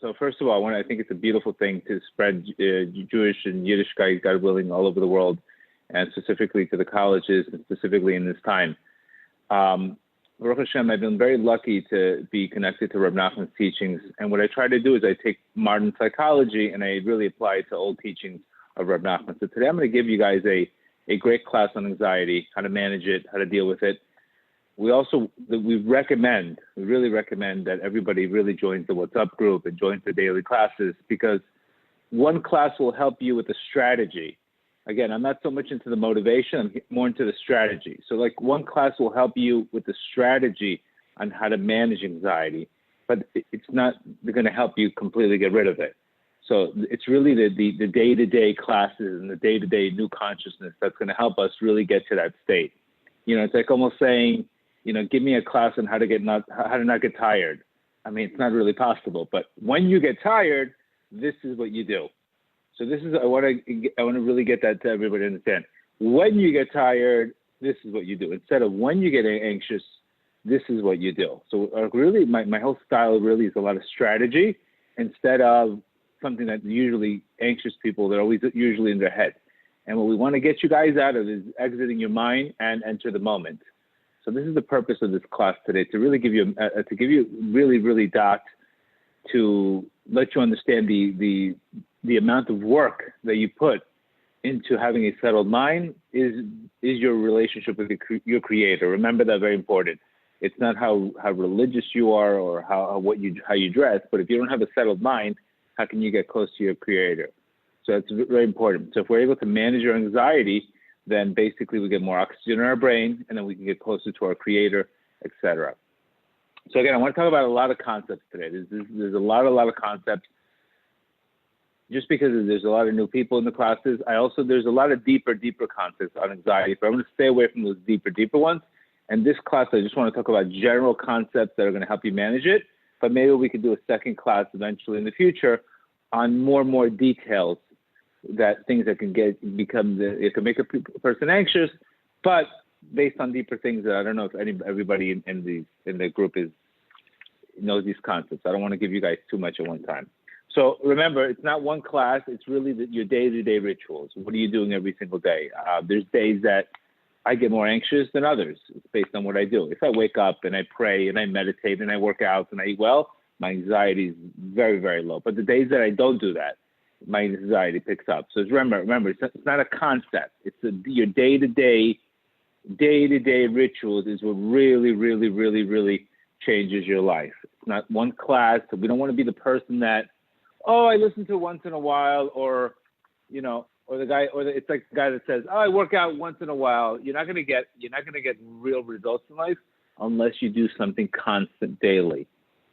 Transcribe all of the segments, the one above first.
So first of all, I think it's a beautiful thing to spread Jewish and Yiddishkeit, God willing, all over the world, and specifically to the colleges, and specifically in this time. Baruch Hashem, I've been very lucky to be connected to Reb Nachman's teachings. And what I try to do is I take modern psychology and I really apply it to old teachings of Reb Nachman. So today I'm going to give you guys a great class on anxiety, how to manage it, how to deal with it. We really recommend that everybody really joins the WhatsApp group and joins the daily classes, because one class will help you with the strategy. Again, I'm not so much into the motivation, I'm more into the strategy. So like one class will help you with the strategy on how to manage anxiety, but it's not going to help you completely get rid of it. So it's really the day-to-day classes and the day-to-day new consciousness that's going to help us really get to that state. It's like almost saying, give me a class on how to not get tired. I mean, it's not really possible, but when you get tired, this is what you do. So this is, I want to really get that to everybody to understand. When you get tired, this is what you do. Instead of when you get anxious, this is what you do. So really, my whole style really is a lot of strategy instead of something that usually anxious people, they're always usually in their head. And what we want to get you guys out of is exiting your mind and enter the moment. So this is the purpose of this class today, to really give you, really to let you understand the amount of work that you put into having a settled mind is your relationship with your creator. Remember that, very important. It's not how religious you are or how you dress, but if you don't have a settled mind, how can you get close to your creator? So that's very important. So if we're able to manage our anxiety, then basically we get more oxygen in our brain, and then we can get closer to our creator, etc. So again, I want to talk about a lot of concepts today. There's a lot of concepts. Just because there's a lot of new people in the classes, there's a lot of deeper concepts on anxiety. But I'm going to stay away from those deeper ones. And this class, I just want to talk about general concepts that are going to help you manage it. But maybe we could do a second class eventually in the future on more details, that things that it can make a person anxious, but based on deeper things that I don't know if everybody in the group knows these concepts. I don't want to give you guys too much at one time. So remember, it's not one class. It's really your day-to-day rituals. What are you doing every single day? There's days that I get more anxious than others. It's based on what I do. If I wake up and I pray and I meditate and I work out and I eat well, my anxiety is very, very low. But the days that I don't do that, my anxiety picks up. So remember, it's not a concept. It's your day-to-day rituals is what really changes your life. It's not one class. So we don't want to be the person that, I listen to it once in a while, or it's like the guy that says, I work out once in a while. You're not going to get real results in life unless you do something constant daily.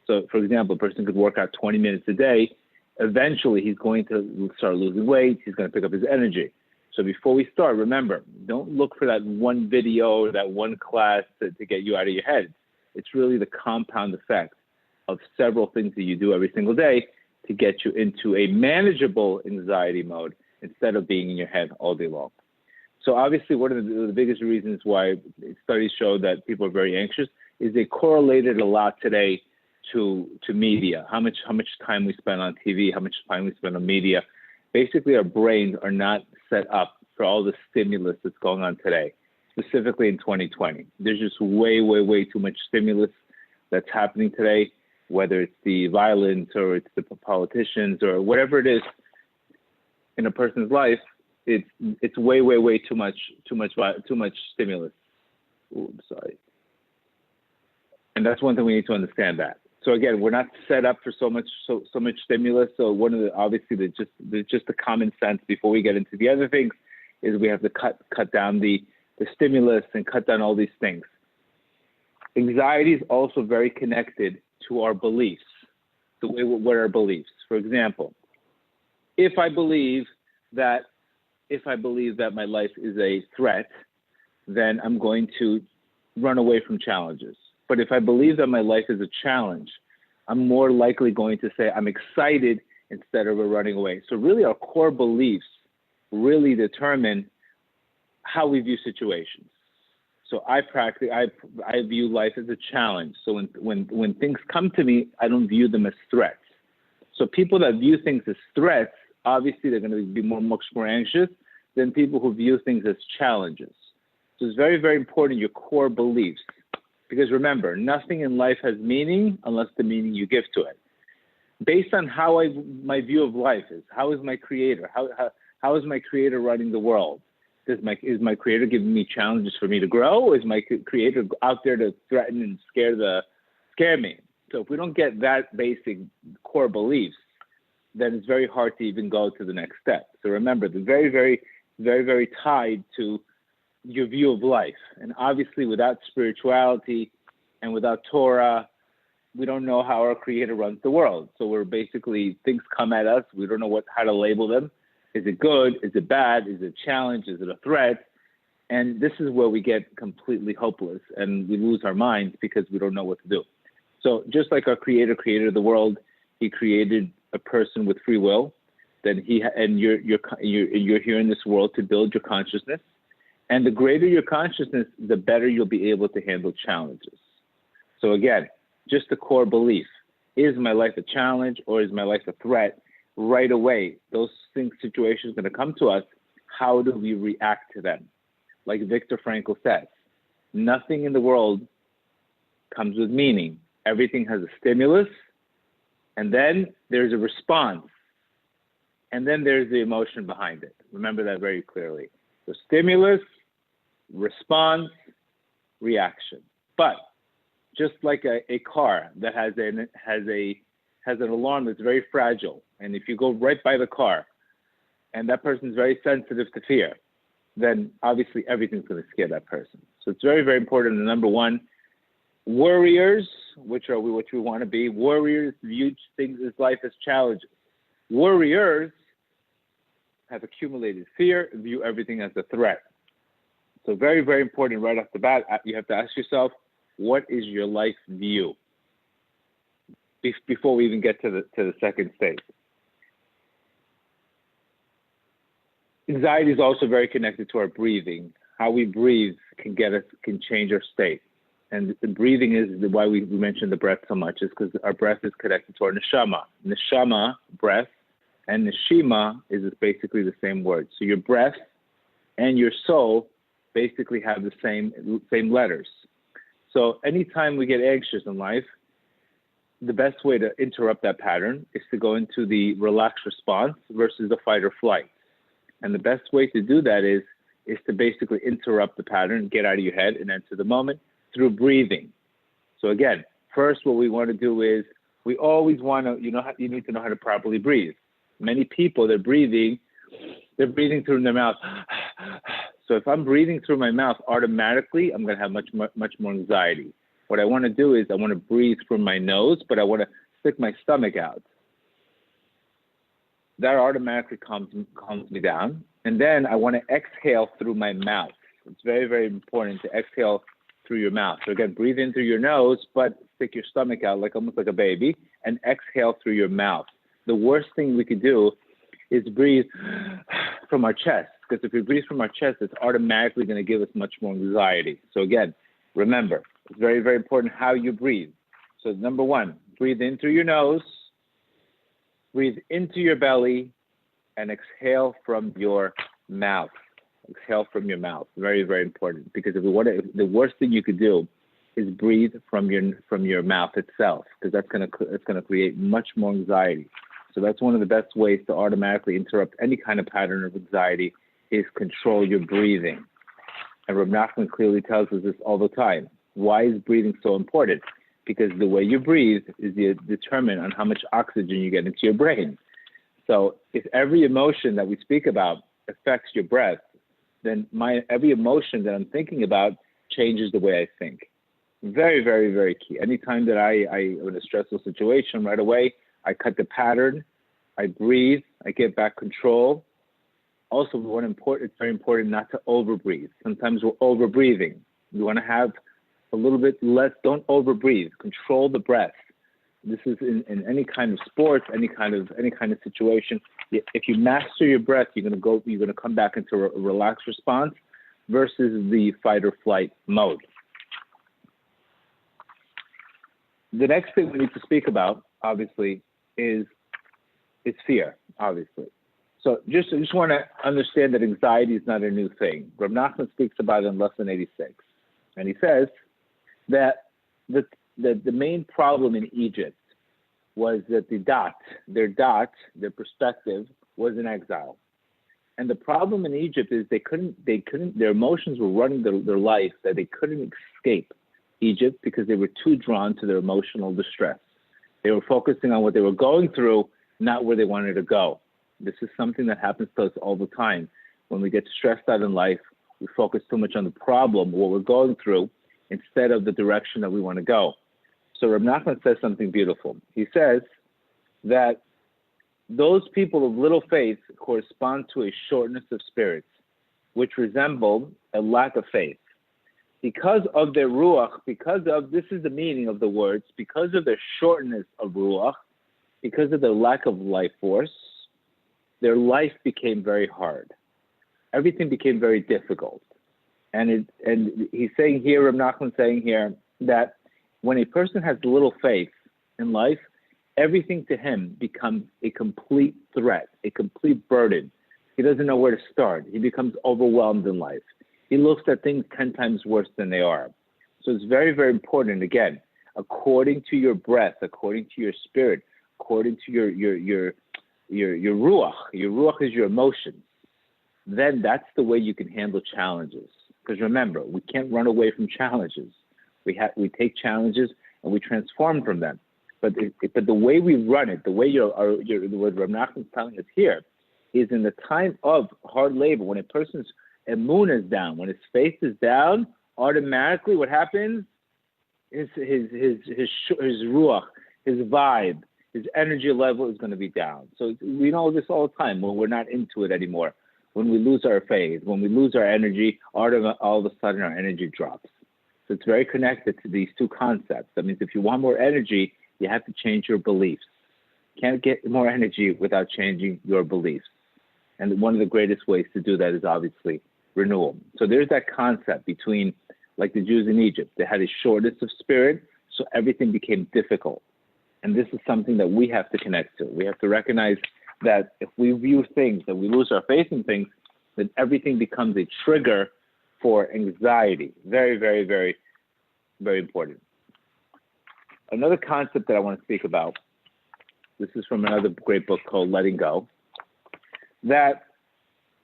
So, for example, a person could work out 20 minutes a day. Eventually, he's going to start losing weight. He's going to pick up his energy. So before we start, remember, don't look for that one video or that one class to get you out of your head. It's really the compound effect of several things that you do every single day to get you into a manageable anxiety mode instead of being in your head all day long. So obviously, one of the biggest reasons why studies show that people are very anxious is they correlated a lot today to media, how much time we spend on TV, how much time we spend on media. Basically, our brains are not set up for all the stimulus that's going on today, specifically in 2020. There's just way too much stimulus that's happening today, whether it's the violence or it's the politicians or whatever it is in a person's life. It's way too much stimulus. Ooh, I'm sorry. And that's one thing we need to understand that. So again, we're not set up for so much stimulus. So one of the just the common sense before we get into the other things is we have to cut down the stimulus and cut down all these things. Anxiety is also very connected to our beliefs. What are our beliefs? For example, if I believe that my life is a threat, then I'm going to run away from challenges. But if I believe that my life is a challenge, I'm more likely going to say I'm excited instead of running away. So really our core beliefs really determine how we view situations. So I view life as a challenge. So when things come to me, I don't view them as threats. So people that view things as threats, obviously they're going to be much more anxious than people who view things as challenges. So it's very, very important, your core beliefs. Because remember, nothing in life has meaning unless the meaning you give to it. Based on how my view of life is, how is my creator? How is my creator running the world? Is my creator giving me challenges for me to grow? Or is my creator out there to threaten and scare me? So if we don't get that basic core beliefs, then it's very hard to even go to the next step. So remember, they're very, very, very, very tied to your view of life. And obviously without spirituality and without Torah, we don't know how our creator runs the world. So we're basically, things come at us. We don't know how to label them. Is it good? Is it bad? Is it a challenge? Is it a threat? And this is where we get completely hopeless and we lose our minds because we don't know what to do. So just like our creator created the world, he created a person with free will. Then you're here in this world to build your consciousness. And the greater your consciousness, the better you'll be able to handle challenges. So again, just the core belief. Is my life a challenge or is my life a threat? Right away, those situations are going to come to us. How do we react to them? Like Viktor Frankl says, nothing in the world comes with meaning. Everything has a stimulus, and then there's a response, and then there's the emotion behind it. Remember that very clearly. So stimulus, response, reaction. But just like a car that has an alarm that's very fragile, and if you go right by the car, and that person's very sensitive to fear, then obviously everything's going to scare that person. So it's very, very important. And number one, warriors, which we want to be. Warriors view things as life as challenges. Warriors have accumulated fear, view everything as a threat. So very, very important right off the bat, you have to ask yourself, what is your life view? Before we even get to the second stage. Anxiety is also very connected to our breathing. How we breathe can change our state. And the breathing is why we mentioned the breath so much, is because our breath is connected to our neshama. Neshama, breath, and neshima is basically the same word. So your breath and your soul basically have the same letters. So anytime we get anxious in life, the best way to interrupt that pattern is to go into the relaxed response versus the fight or flight. And the best way to do that is to basically interrupt the pattern, get out of your head and enter the moment through breathing. So again, first what we want to do is we always want to, you need to know how to properly breathe. Many people, they're breathing through their mouth. So if I'm breathing through my mouth, automatically I'm going to have much more anxiety. What I want to do is I want to breathe from my nose, but I want to stick my stomach out. That automatically calms me down. And then I want to exhale through my mouth. It's very, very important to exhale through your mouth. So again, breathe in through your nose, but stick your stomach out almost like a baby, and exhale through your mouth. The worst thing we could do is breathe from our chest, because if we breathe from our chest, it's automatically going to give us much more anxiety. So again, remember, it's very, very important how you breathe. So number one, breathe in through your nose, breathe into your belly, and exhale from your mouth. Exhale from your mouth. Very, very important, because the worst thing you could do is breathe from your mouth itself, because it's going to create much more anxiety. So that's one of the best ways to automatically interrupt any kind of pattern of anxiety, is control your breathing. And Rav Nachman clearly tells us this all the time. Why is breathing so important? Because the way you breathe is determined on how much oxygen you get into your brain. So if every emotion that we speak about affects your breath, then every emotion that I'm thinking about changes the way I think. Very, very, very key. Anytime that I'm in a stressful situation, right away, I cut the pattern, I breathe, I get back control. Also, it's very important not to overbreathe. Sometimes we're overbreathing. You want to have a little bit less, don't overbreathe, control the breath. This is in any kind of sports, any kind of situation. If you master your breath, you're going to come back into a relaxed response versus the fight or flight mode. The next thing we need to speak about, obviously, is It's fear, obviously. So I just want to understand that anxiety is not a new thing. Rav Nachman speaks about it in lesson 86. And he says that the main problem in Egypt was that their perspective was in exile. And the problem in Egypt is their emotions were running their life, that they couldn't escape Egypt because they were too drawn to their emotional distress. They were focusing on what they were going through, not where they wanted to go. This is something that happens to us all the time. When we get stressed out in life, we focus too much on the problem, what we're going through, instead of the direction that we want to go. So Reb Nachman says something beautiful. He says that those people of little faith correspond to a shortness of spirit, which resemble a lack of faith. Because of their ruach, this is the meaning of the words, because of their shortness of ruach, because of their lack of life force, their life became very hard. Everything became very difficult. And he's saying here, Reb Nachman saying here, that when a person has little faith in life, everything to him becomes a complete threat, a complete burden. He doesn't know where to start. He becomes overwhelmed in life. He looks at things 10 times worse than they are. So it's very, very important, again, according to your breath, according to your spirit, according to your ruach. Your ruach is your emotions. Then that's the way you can handle challenges. Because remember, we can't run away from challenges. We take challenges and we transform from them. But the way we run it, the way what Rav Nachman is telling us here, is in the time of hard labor, when a person's emunah is down, when his faith is down, automatically what happens is his ruach, his vibe, his energy level is going to be down. So we know this all the time when we're not into it anymore. When we lose our faith, when we lose our energy, all of a sudden our energy drops. So it's very connected to these two concepts. That means if you want more energy, you have to change your beliefs. You can't get more energy without changing your beliefs. And one of the greatest ways to do that is obviously renewal. So there's that concept between, like the Jews in Egypt, they had a shortness of spirit, so everything became difficult. And this is something that we have to connect to. We have to recognize that if we view things, that we lose our faith in things, then everything becomes a trigger for anxiety. Very, very, very, very important. Another concept that I want to speak about, this is from another great book called Letting Go, that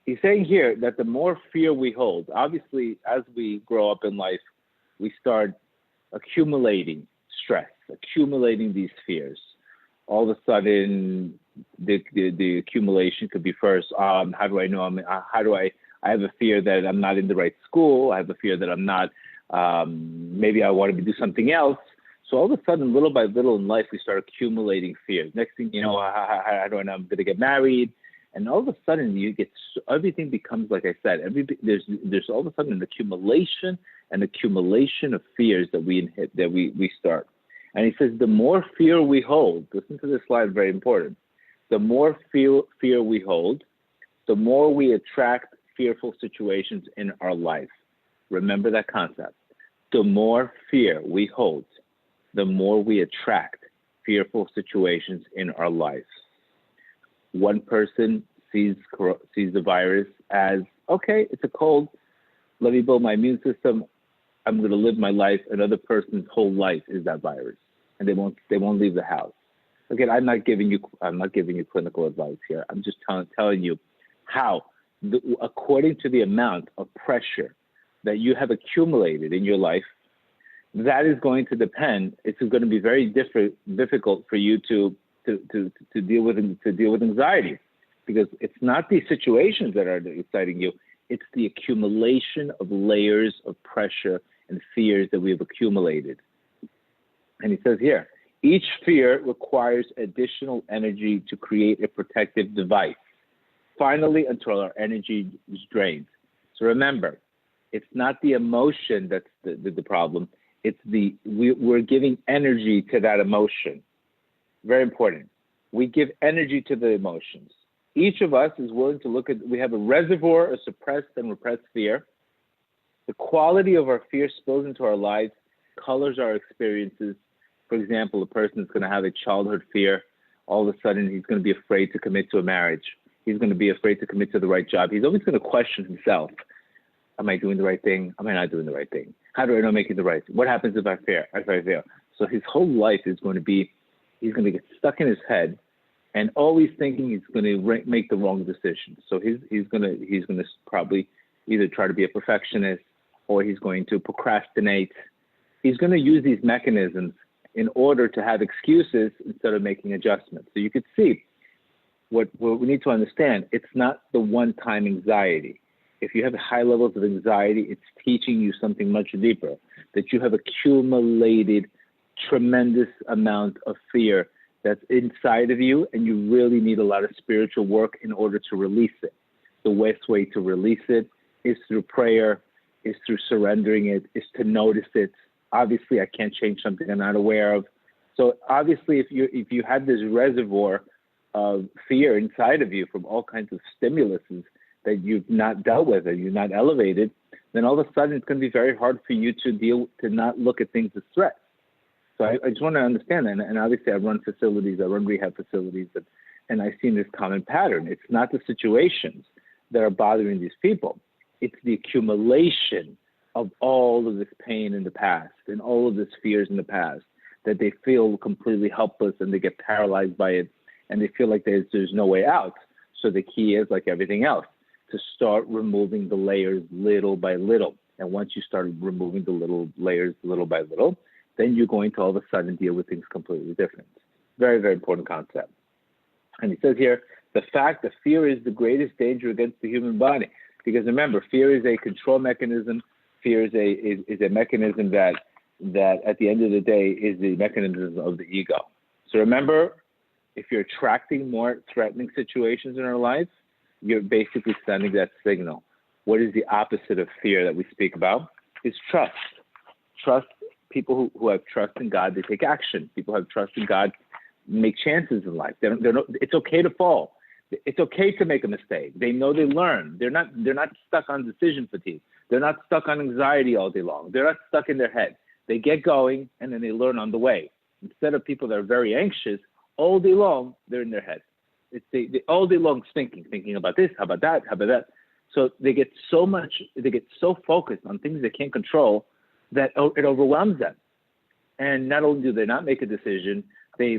he's saying here that the more fear we hold, obviously as we grow up in life, we start accumulating stress, accumulating these fears. All of a sudden, the accumulation could be first, how do I know, I have a fear that I'm not in the right school, I have a fear that I'm not, maybe I want to do something else. So all of a sudden, little by little in life, we start accumulating fears. Next thing you know, how do I know I'm going to get married? And all of a sudden, everything becomes, like I said, there's all of a sudden an accumulation of fears that we start. And he says, the more fear we hold, listen to this line, very important. The more fear we hold, the more we attract fearful situations in our life. Remember that concept. The more fear we hold, the more we attract fearful situations in our life. One person sees the virus as, okay, it's a cold, let me build my immune system, I'm going to live my life. Another person's whole life is that virus, and they won't leave the house. Again, I'm not giving you clinical advice here. I'm just telling you how, according to the amount of pressure that you have accumulated in your life, that is going to depend. It's going to be very difficult for you to deal with anxiety, because it's not these situations that are exciting you. It's the accumulation of layers of pressure and fears that we have accumulated. And he says here, each fear requires additional energy to create a protective device, finally until our energy is drained. So remember, it's not the emotion that's the problem. It's we're giving energy to that emotion. Very important. We give energy to the emotions. Each of us is willing to we have a reservoir of suppressed and repressed fear. The quality of our fear spills into our lives, colors our experiences. For example, a person is going to have a childhood fear all of a sudden he's going to be afraid to commit to a marriage. He's going to be afraid to commit to the right job. He's always going to question himself. Am I doing the right thing? Am I not doing the right thing? How do I know I'm making the right thing? What happens if I fail? So his whole life is going to be, he's going to get stuck in his head and always thinking he's going to make the wrong decision. So he's going to probably either try to be a perfectionist or he's going to procrastinate. He's going to use these mechanisms in order to have excuses instead of making adjustments. So you could see what we need to understand. It's not the one-time anxiety. If you have high levels of anxiety, it's teaching you something much deeper, that you have accumulated tremendous amount of fear that's inside of you, and you really need a lot of spiritual work in order to release it. The best way to release it is through prayer, is through surrendering it, is to notice it. Obviously, I can't change something I'm not aware of. So obviously, if you have this reservoir of fear inside of you from all kinds of stimuluses that you've not dealt with or you're not elevated, then all of a sudden it's going to be very hard for you to not look at things as threats. So I just want to understand that. And obviously I run facilities, I run rehab facilities, and I've seen this common pattern. It's not the situations that are bothering these people. It's the accumulation of all of this pain in the past and all of this fears in the past that they feel completely helpless and they get paralyzed by it and they feel like there's no way out. So the key is, like everything else, to start removing the layers little by little. And once you start removing the little layers little by little, then you're going to all of a sudden deal with things completely different. Very, very important concept. And he says here, the fact that fear is the greatest danger against the human body. Because remember, fear is a control mechanism. Fear is a mechanism that at the end of the day is the mechanism of the ego. So remember, if you're attracting more threatening situations in our life, you're basically sending that signal. What is the opposite of fear that we speak about? Is trust. Trust. People who have trust in God, they take action. People who have trust in God make chances in life. It's okay to fall. It's okay to make a mistake. They know they learn. They're not stuck on decision fatigue. They're not stuck on anxiety all day long. They're not stuck in their head. They get going and then they learn on the way. Instead of people that are very anxious, all day long, they're in their head. They all day long thinking about this, how about that, how about that. So they get so focused on things they can't control that it overwhelms them. And not only do they not make a decision, they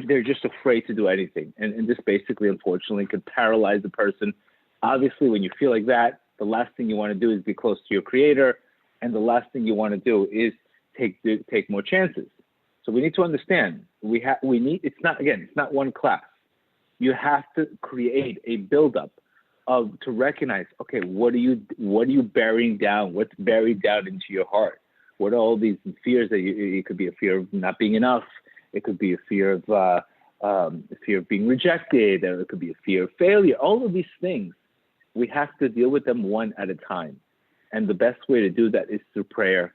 they're just afraid to do anything. And this basically, unfortunately, can paralyze the person. Obviously, when you feel like that, the last thing you want to do is be close to your creator. And the last thing you want to do is take more chances. So we need to understand, it's not one class. You have to create a buildup to recognize, okay, what are you burying down? What's buried down into your heart? What are all these fears that it could be a fear of not being enough. It could be a fear of being rejected, or it could be a fear of failure. All of these things, we have to deal with them one at a time. And the best way to do that is through prayer.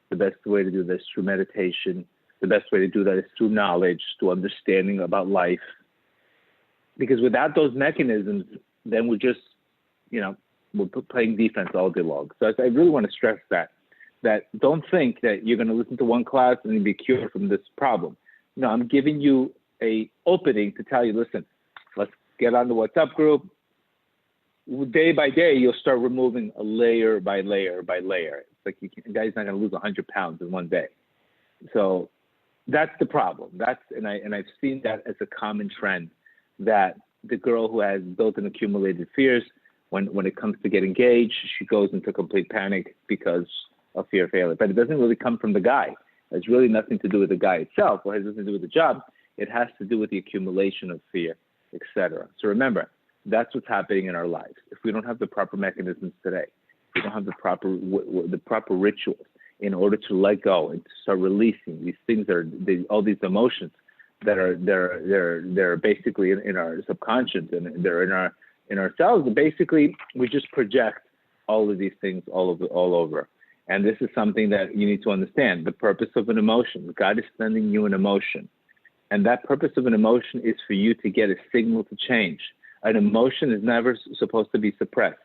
The best way to do that is through meditation. The best way to do that is through knowledge, through understanding about life. Because without those mechanisms, then we're just, we're playing defense all day long. So I really want to stress that don't think that you're going to listen to one class and be cured from this problem. No, I'm giving you a opening to tell you, listen, let's get on the WhatsApp group. Day by day, you'll start removing a layer by layer by layer. It's like a guy's not going to lose 100 pounds in one day. So that's the problem. And I've seen that as a common trend, that the girl who has built and accumulated fears, when it comes to get engaged, she goes into complete panic because of fear of failure. But it doesn't really come from the guy. It's really nothing to do with the guy itself, or has nothing to do with the job. It has to do with the accumulation of fear, etc. So remember, that's what's happening in our lives. If we don't have the proper mechanisms today, if we don't have the proper rituals in order to let go and to start releasing these things all these emotions that they're basically in our subconscious and they're in ourselves. And basically, we just project all of these things all over. And this is something that you need to understand. The purpose of an emotion, God is sending you an emotion. And that purpose of an emotion is for you to get a signal to change. An emotion is never supposed to be suppressed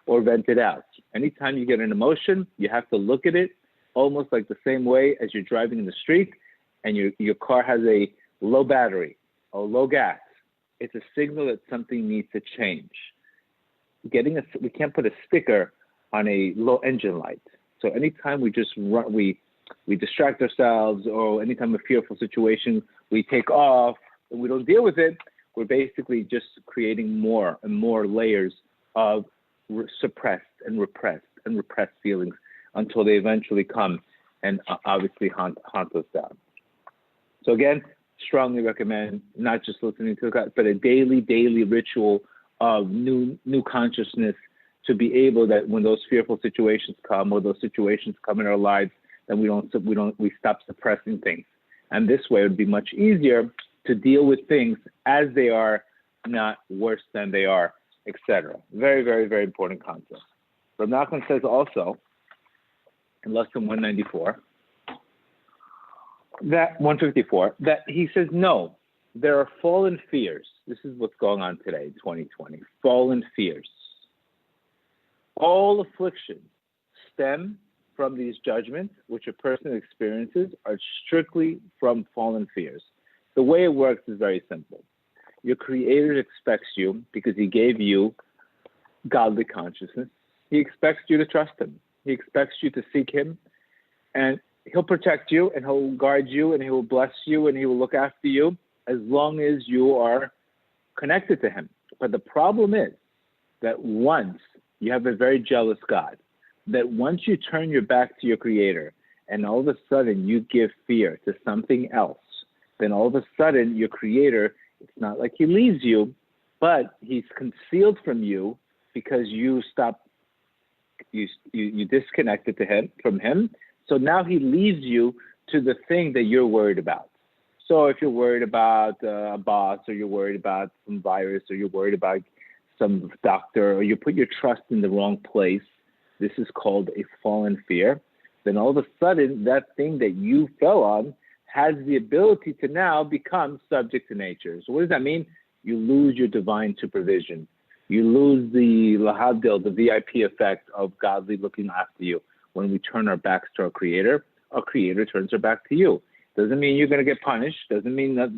or vented out. Anytime you get an emotion, you have to look at it almost like the same way as you're driving in the street and your car has a low battery. or low gas. It's a signal that something needs to change. We can't put a sticker on a low engine light. So anytime we just run, we distract ourselves, or anytime a fearful situation, we take off and we don't deal with it, we're basically just creating more and more layers of suppressed and repressed feelings until they eventually come and obviously haunt us down. So again, strongly recommend not just listening to God, but a daily ritual of new consciousness, to be able that when those fearful situations come, or those situations come in our lives, then we stop suppressing things. And this way it would be much easier to deal with things as they are, not worse than they are, etc. Very, very, very important concept. Rav Nachman says also in lesson 194, that 154, that he says, no, there are fallen fears. This is what's going on today, 2020. Fallen fears. All afflictions stem from these judgments which a person experiences are strictly from fallen fears. The way it works is very simple. Your Creator expects you, because He gave you godly consciousness, He expects you to trust Him. He expects you to seek Him, and He'll protect you, and He'll guard you, and He will bless you, and He will look after you as long as you are connected to Him. But the problem is that once you have a very jealous God, that once you turn your back to your Creator and all of a sudden you give fear to something else, then all of a sudden your Creator, it's not like He leaves you, but He's concealed from you because you disconnected from Him. So now He leaves you to the thing that you're worried about. So if you're worried about a boss, or you're worried about some virus, or you're worried about some doctor, or you put your trust in the wrong place, this is called a fallen fear. Then all of a sudden, that thing that you fell on has the ability to now become subject to nature. So what does that mean? You lose your divine supervision. You lose the lahavdil, the VIP effect of godly looking after you. When we turn our backs to our Creator turns her back to you. Doesn't mean you're going to get punished. Doesn't mean that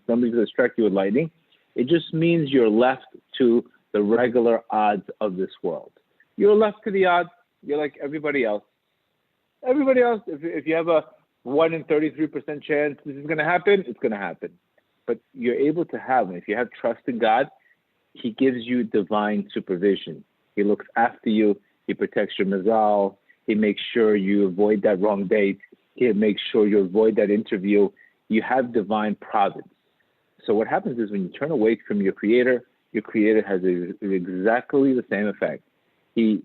somebody's going to strike you with lightning. It just means you're left to the regular odds of this world. You're left to the odds. You're like everybody else. Everybody else, if you have a 1 in 33% chance this is going to happen, it's going to happen. But you're able to have, and if you have trust in God, He gives you divine supervision. He looks after you. He protects your mazal. He makes sure you avoid that wrong date. He makes sure you avoid that interview. You have divine providence. So what happens is when you turn away from your Creator has exactly the same effect. He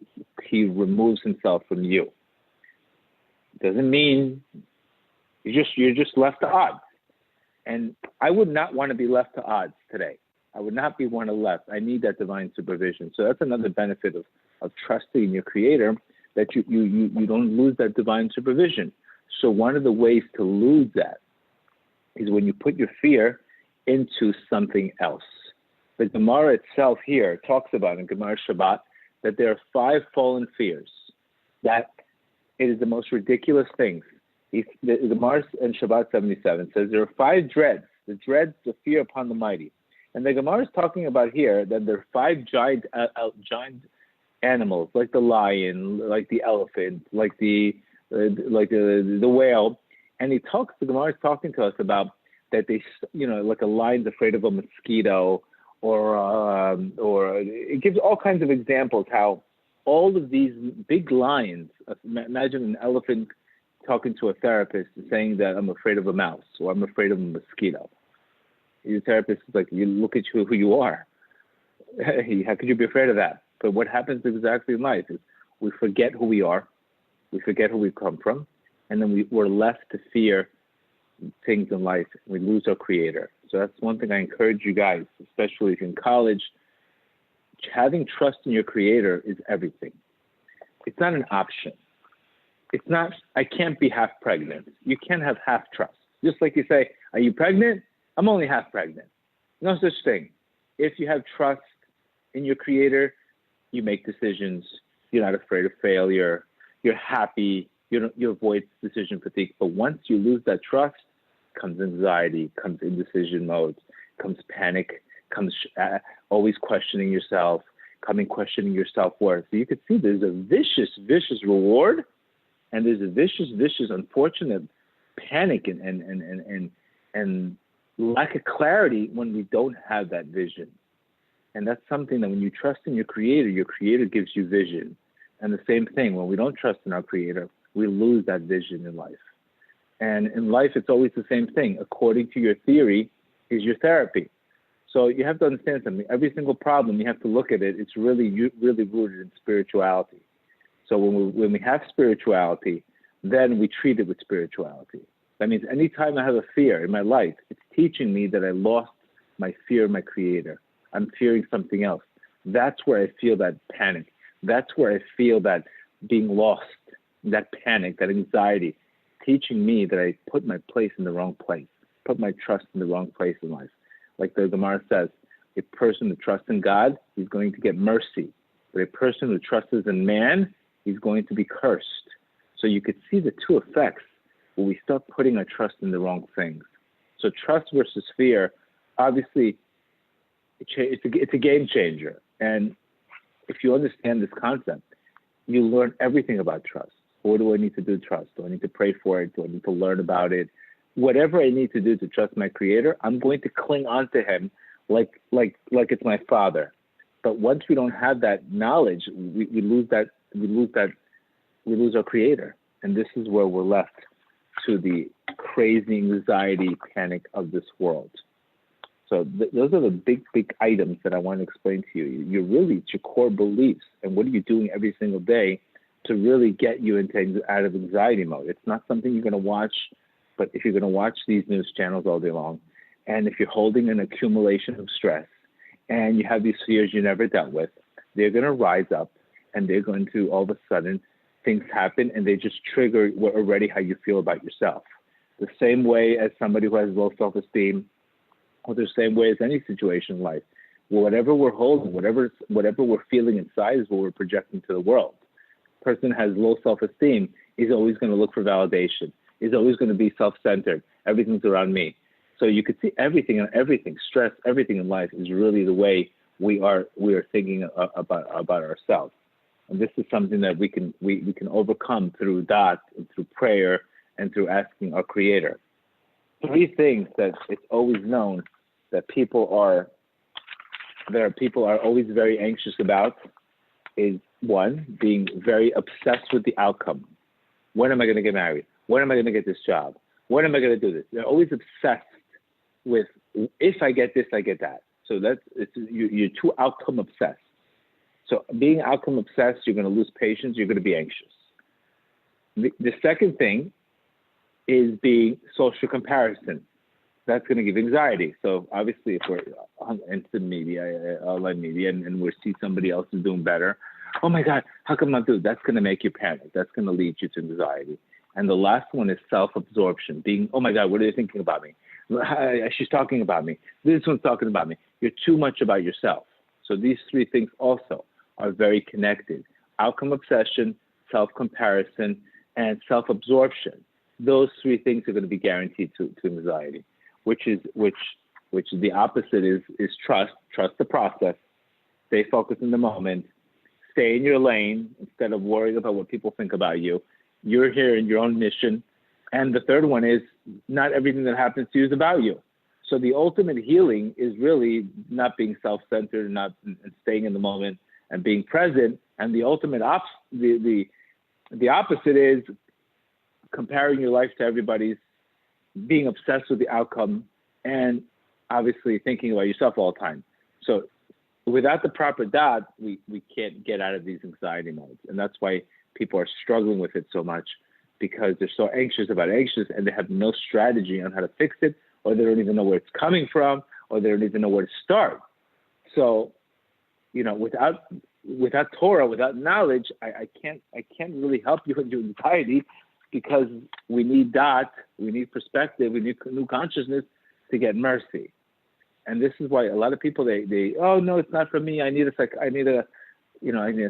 removes Himself from you. Doesn't mean you're just left to odds. And I would not want to be left to odds today. I would not be one of left. I need that divine supervision. So that's another benefit of trusting in your Creator, that you don't lose that divine supervision. So one of the ways to lose that is when you put your fear into something else. The Gemara itself here talks about in Gemara Shabbat that there are 5 fallen fears, that it is the most ridiculous things. The Gemara in Shabbat 77 says there are 5 dreads, the dreads of fear upon the mighty. And the Gemara is talking about here that there are 5 giant animals, like the lion, like the elephant, like the whale. And the Gemara is talking to us about that they, like a lion's afraid of a mosquito, or it gives all kinds of examples how all of these big lions, imagine an elephant talking to a therapist and saying that I'm afraid of a mouse, or I'm afraid of a mosquito. Your therapist is like, you look at who you are. How could you be afraid of that? But what happens exactly in life is we forget who we are, we forget who we come from, and then we're left to fear things in life. We lose our Creator. So that's one thing I encourage you guys, especially if you're in college. Having trust in your Creator is everything. It's not an option. It's not, I can't be half pregnant. You can't have half trust. Just like you say, are you pregnant? I'm only half pregnant. No such thing. If you have trust in your Creator, you make decisions. You're not afraid of failure. You're happy. You avoid decision fatigue. But once you lose that trust, comes anxiety, comes indecision mode, comes panic, comes always questioning yourself, questioning your self-worth. So you could see there's a vicious reward, and there's a vicious, unfortunate panic and lack of clarity when we don't have that vision. And that's something that when you trust in your Creator gives you vision. And the same thing, when we don't trust in our Creator, we lose that vision in life. And in life, it's always the same thing. According to your theory is your therapy. So you have to understand something. Every single problem, you have to look at it. It's really rooted in spirituality. So when we have spirituality, then we treat it with spirituality. That means anytime I have a fear in my life, it's teaching me that I lost my fear of my Creator. I'm fearing something else. That's where I feel that panic. That's where I feel that being lost, that panic, that anxiety, teaching me that I put my place in the wrong place, put my trust in the wrong place in life. Like the Gemara says, a person who trusts in God, he's going to get mercy. But a person who trusts in man, he's going to be cursed. So you could see the two effects when we start putting our trust in the wrong things. So trust versus fear, obviously, it's a game changer. And if you understand this concept, you learn everything about trust. What do I need to do to trust? Do I need to pray for it? Do I need to learn about it? Whatever I need to do to trust my Creator, I'm going to cling on to Him like it's my father. But once we don't have that knowledge, we lose our Creator. And this is where we're left to the crazy anxiety, panic of this world. So those are the big items that I want to explain to you. It's your core beliefs, and what are you doing every single day to really get you out of anxiety mode. It's not something you're going to watch, but if you're going to watch these news channels all day long, and if you're holding an accumulation of stress, and you have these fears you never dealt with, they're going to rise up, and they're going to, all of a sudden, things happen, and they just trigger already how you feel about yourself. The same way as somebody who has low self-esteem, or the same way as any situation in life. Whatever we're holding, whatever we're feeling inside is what we're projecting to the world. Person has low self-esteem is always going to look for validation, is always going to be self-centered. Everything's around me. So you could see everything, stress, everything in life is really the way we are thinking about ourselves. And this is something that we can overcome through that, and through prayer, and through asking our Creator. 3 things that it's always known that people are always very anxious about is, 1, being very obsessed with the outcome. When am I going to get married? When am I going to get this job? When am I going to do this? They're always obsessed with, if I get this, I get that. So you're too outcome obsessed. So being outcome obsessed, you're going to lose patience. You're going to be anxious. The second thing is being social comparison. That's going to give anxiety. So obviously, if we're on instant media, online media, and we see somebody else is doing better, oh my God, how come I'm not doing? That's going to make you panic. That's going to lead you to anxiety. And the last one is self-absorption. Being, oh my God, what are they thinking about me? She's talking about me. This one's talking about me. You're too much about yourself. So these 3 things also are very connected. Outcome obsession, self-comparison, and self-absorption. Those 3 things are going to be guaranteed to anxiety, which the opposite is trust. Trust the process. Stay focused in the moment. Stay in your lane instead of worrying about what people think about you. You're here in your own mission. And the third one is not everything that happens to you is about you. So the ultimate healing is really not being self-centered, and staying in the moment and being present. And the ultimate the opposite is comparing your life to everybody's, being obsessed with the outcome, and obviously thinking about yourself all the time. So without the proper dot, we can't get out of these anxiety modes. And that's why people are struggling with it so much, because they're so anxious, and they have no strategy on how to fix it, or they don't even know where it's coming from, or they don't even know where to start. So, without Torah, without knowledge, I can't really help you with your anxiety, because we need dot, we need perspective, we need new consciousness to get mercy. And this is why a lot of people, they oh no, it's not for me. I need a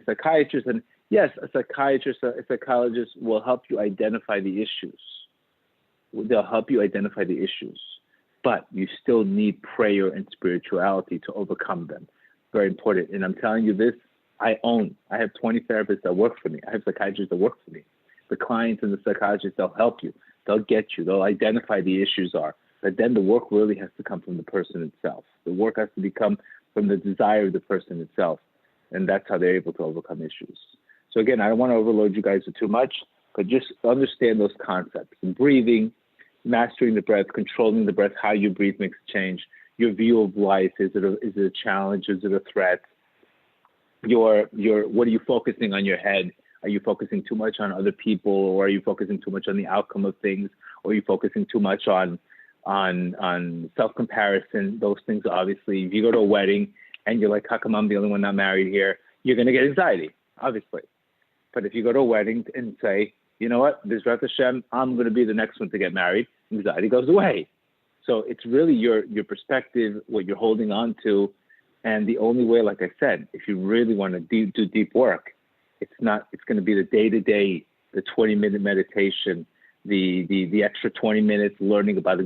psychiatrist. And yes, a psychiatrist, a psychologist will help you identify the issues. They'll help you identify the issues. but you still need prayer and spirituality to overcome them. Very important. And I'm telling you this, I have 20 therapists that work for me. I have psychiatrists that work for me. The clients and the psychiatrists, they'll help you. They'll get you. They'll identify the issues are. But then the work really has to come from the person itself. The work has to become from the desire of the person itself. And that's how they're able to overcome issues. So again, I don't want to overload you guys with too much, but just understand those concepts. Breathing, mastering the breath, controlling the breath, how you breathe makes a change. Your view of life, is it a challenge? Is it a threat? What are you focusing on your head? Are you focusing too much on other people, or are you focusing too much on the outcome of things? Or are you focusing too much on self-comparison? Those things, obviously, if you go to a wedding and you're like, how come I'm the only one not married here? You're going to get anxiety, obviously. But if you go to a wedding and say, you know what, B'ezrat Hashem, I'm going to be the next one to get married, anxiety goes away. So it's really your perspective, what you're holding on to. And the only way, like I said, if you really want to do deep work, it's going to be the day-to-day, the 20-minute meditation, the extra 20 minutes learning about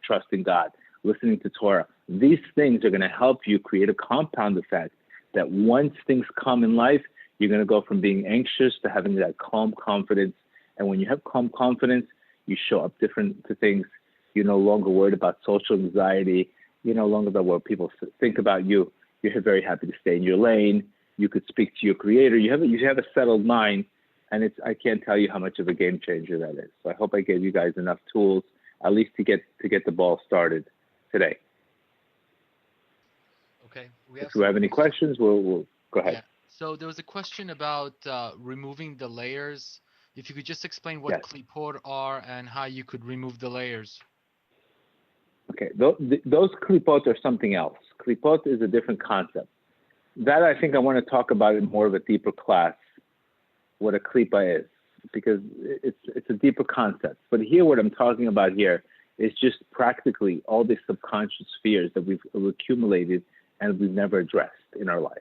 trusting God, listening to Torah. These things are going to help you create a compound effect that once things come in life, you're going to go from being anxious to having that calm confidence. And when you have calm confidence, you show up different to things. You're no longer worried about social anxiety. You're no longer about what people think about you. You're very happy to stay in your lane. You could speak to your creator. You have a settled mind. And I can't tell you how much of a game changer that is. So I hope I gave you guys enough tools, at least to get the ball started today. Okay. If you have any questions, we'll go ahead. Yeah. So there was a question about removing the layers. If you could just explain what Yes. klipot are and how you could remove the layers. Okay. Those klipot are something else. Klipot is a different concept. That I think I want to talk about in more of a deeper class, what a klipa is, because it's a deeper concept. But here, what I'm talking about here is just practically all these subconscious fears that we've accumulated and we've never addressed in our lives.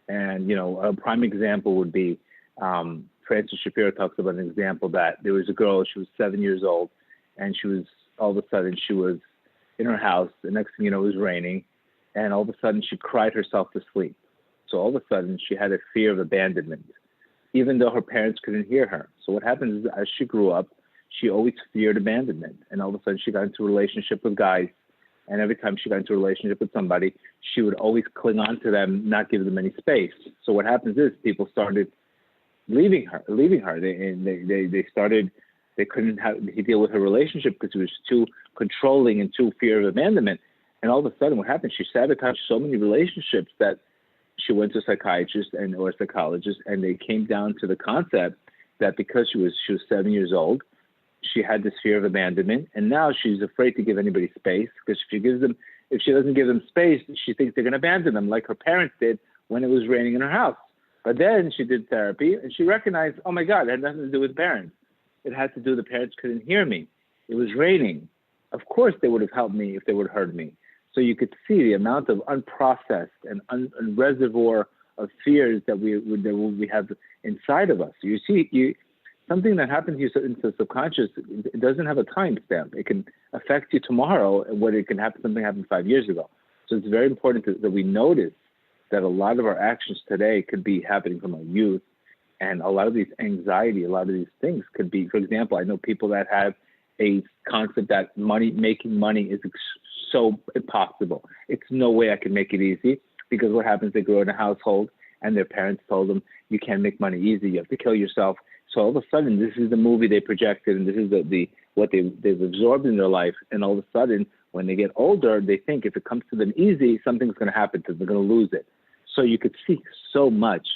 And, a prime example would be Francis Shapiro talks about an example that there was a girl, she was 7 years old, and all of a sudden she was in her house. The next thing you know, it was raining, and all of a sudden she cried herself to sleep. So all of a sudden she had a fear of abandonment, even though her parents couldn't hear her. So what happens is, as she grew up, she always feared abandonment. And all of a sudden she got into a relationship with guys. And every time she got into a relationship with somebody, she would always cling on to them, not give them any space. So what happens is people started leaving her. They couldn't deal with her relationship because she was too controlling and too fear of abandonment. And all of a sudden what happened, she sabotaged so many relationships that she went to a psychiatrist or a psychologist, and they came down to the concept that because she was 7 years old, she had this fear of abandonment, and now she's afraid to give anybody space, because if she doesn't give them space, she thinks they're going to abandon them, like her parents did when it was raining in her house. But then she did therapy, and she recognized, oh my God, it had nothing to do with parents. It had to do with the parents couldn't hear me. It was raining. Of course they would have helped me if they would have heard me. So you could see the amount of unprocessed and reservoir of fears that we have inside of us. You see, something that happens to you in the subconscious, it doesn't have a time stamp. It can affect you tomorrow, and something happened 5 years ago. So it's very important that we notice that a lot of our actions today could be happening from our youth, and a lot of these anxiety, a lot of these things could be, for example, I know people that have a concept that making money is so impossible. It's no way I can make it easy, because what happens, they grow in a household and their parents told them, you can't make money easy, you have to kill yourself. So all of a sudden, this is the movie they projected, and this is what they've absorbed in their life. And all of a sudden, when they get older, they think if it comes to them easy, something's going to happen to them, they're going to lose it. So you could see so much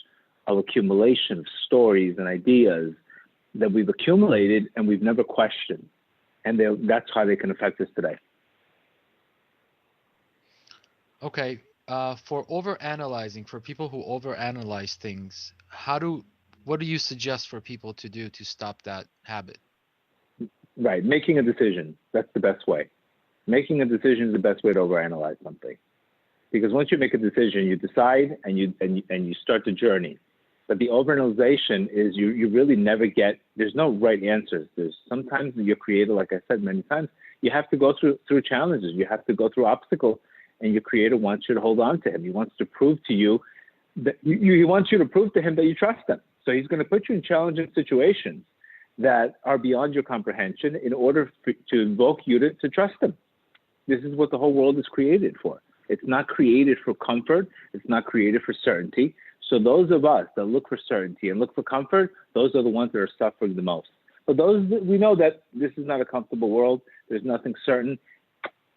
of accumulation of stories and ideas that we've accumulated and we've never questioned. And that's how they can affect us today. Okay. For overanalyzing, for people who overanalyze things, what do you suggest for people to do to stop that habit? Right. Making a decision. That's the best way. Making a decision is the best way to overanalyze something. Because once you make a decision, you decide and you start the journey. But the overanalyzation is you really never there's no right answers. There's sometimes your creator, like I said many times, You have to go through challenges. You have to go through obstacles, and your Creator wants you to hold on to Him. He wants to prove to you that He wants you to prove to Him that you trust Him. So He's going to put you in challenging situations that are beyond your comprehension in order to invoke you to trust Him. This is what the whole world is created for. It's not created for comfort. It's not created for certainty. So those of us that look for certainty and look for comfort, those are the ones that are suffering the most. But those that we know that this is not a comfortable world. There's nothing certain.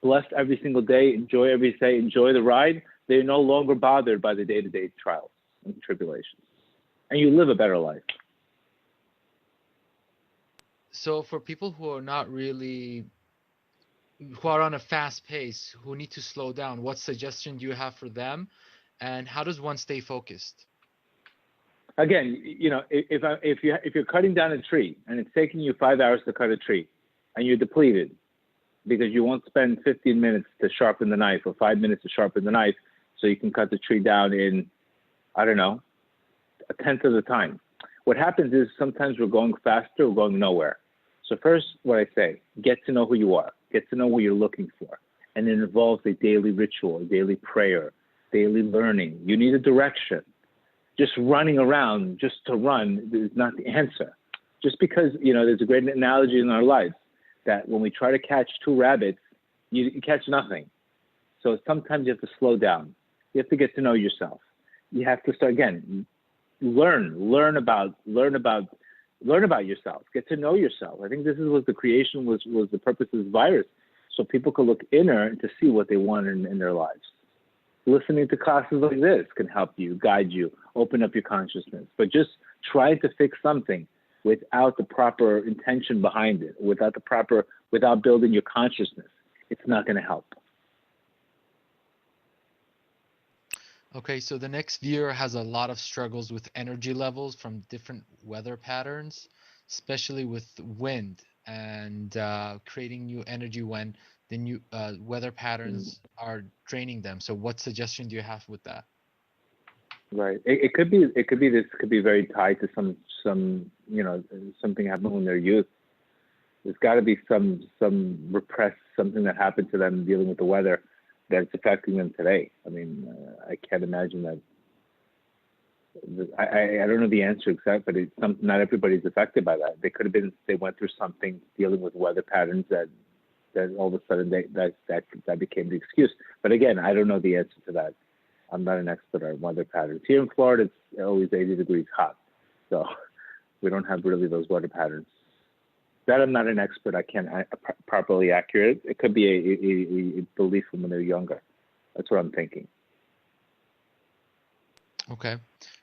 Blessed every single day. Enjoy every day. Enjoy the ride. They're no longer bothered by the day-to-day trials and tribulations. And you live a better life. So for people who are not really, who are on a fast pace, who need to slow down, what suggestion do you have for them? And how does one stay focused? Again, if you're cutting down a tree and it's taking you 5 hours to cut a tree, and you're depleted because you won't spend 15 minutes to sharpen the knife or 5 minutes to sharpen the knife, so you can cut the tree down in, I don't know, a tenth of the time. What happens is sometimes we're going faster, we're going nowhere. So first, what I say, get to know who you are, get to know what you're looking for, and it involves a daily ritual, a daily prayer, daily learning. You need a direction. Just running around just to run is not the answer. Just because, there's a great analogy in our lives that when we try to catch two rabbits, you catch nothing. So sometimes you have to slow down. You have to get to know yourself. You have to start, again, learn about yourself. Get to know yourself. I think this is what the creation was the purpose of this virus, so people could look inner to see what they want in their lives. Listening to classes like this can help you, guide you, open up your consciousness. But just trying to fix something without the proper intention behind it, without building your consciousness, it's not going to help. Okay, so the next year has a lot of struggles with energy levels from different weather patterns, especially with wind and creating new energy when the new weather patterns are draining them. So what suggestion do you have with that? Right. It could be this could be very tied to some something happened when they're youth. There's got to be some repressed something that happened to them dealing with the weather that's affecting them today. I mean, I can't imagine that. I don't know the answer exactly, but not everybody's affected by that. They could have been, they went through something dealing with weather patterns that all of a sudden that became the excuse. But again, I don't know the answer to that. I'm not an expert on weather patterns. Here in Florida, it's always 80 degrees hot, so we don't have really those weather patterns. That I'm not an expert. I can't properly accurate. It could be a belief from when they're younger. That's what I'm thinking. Okay.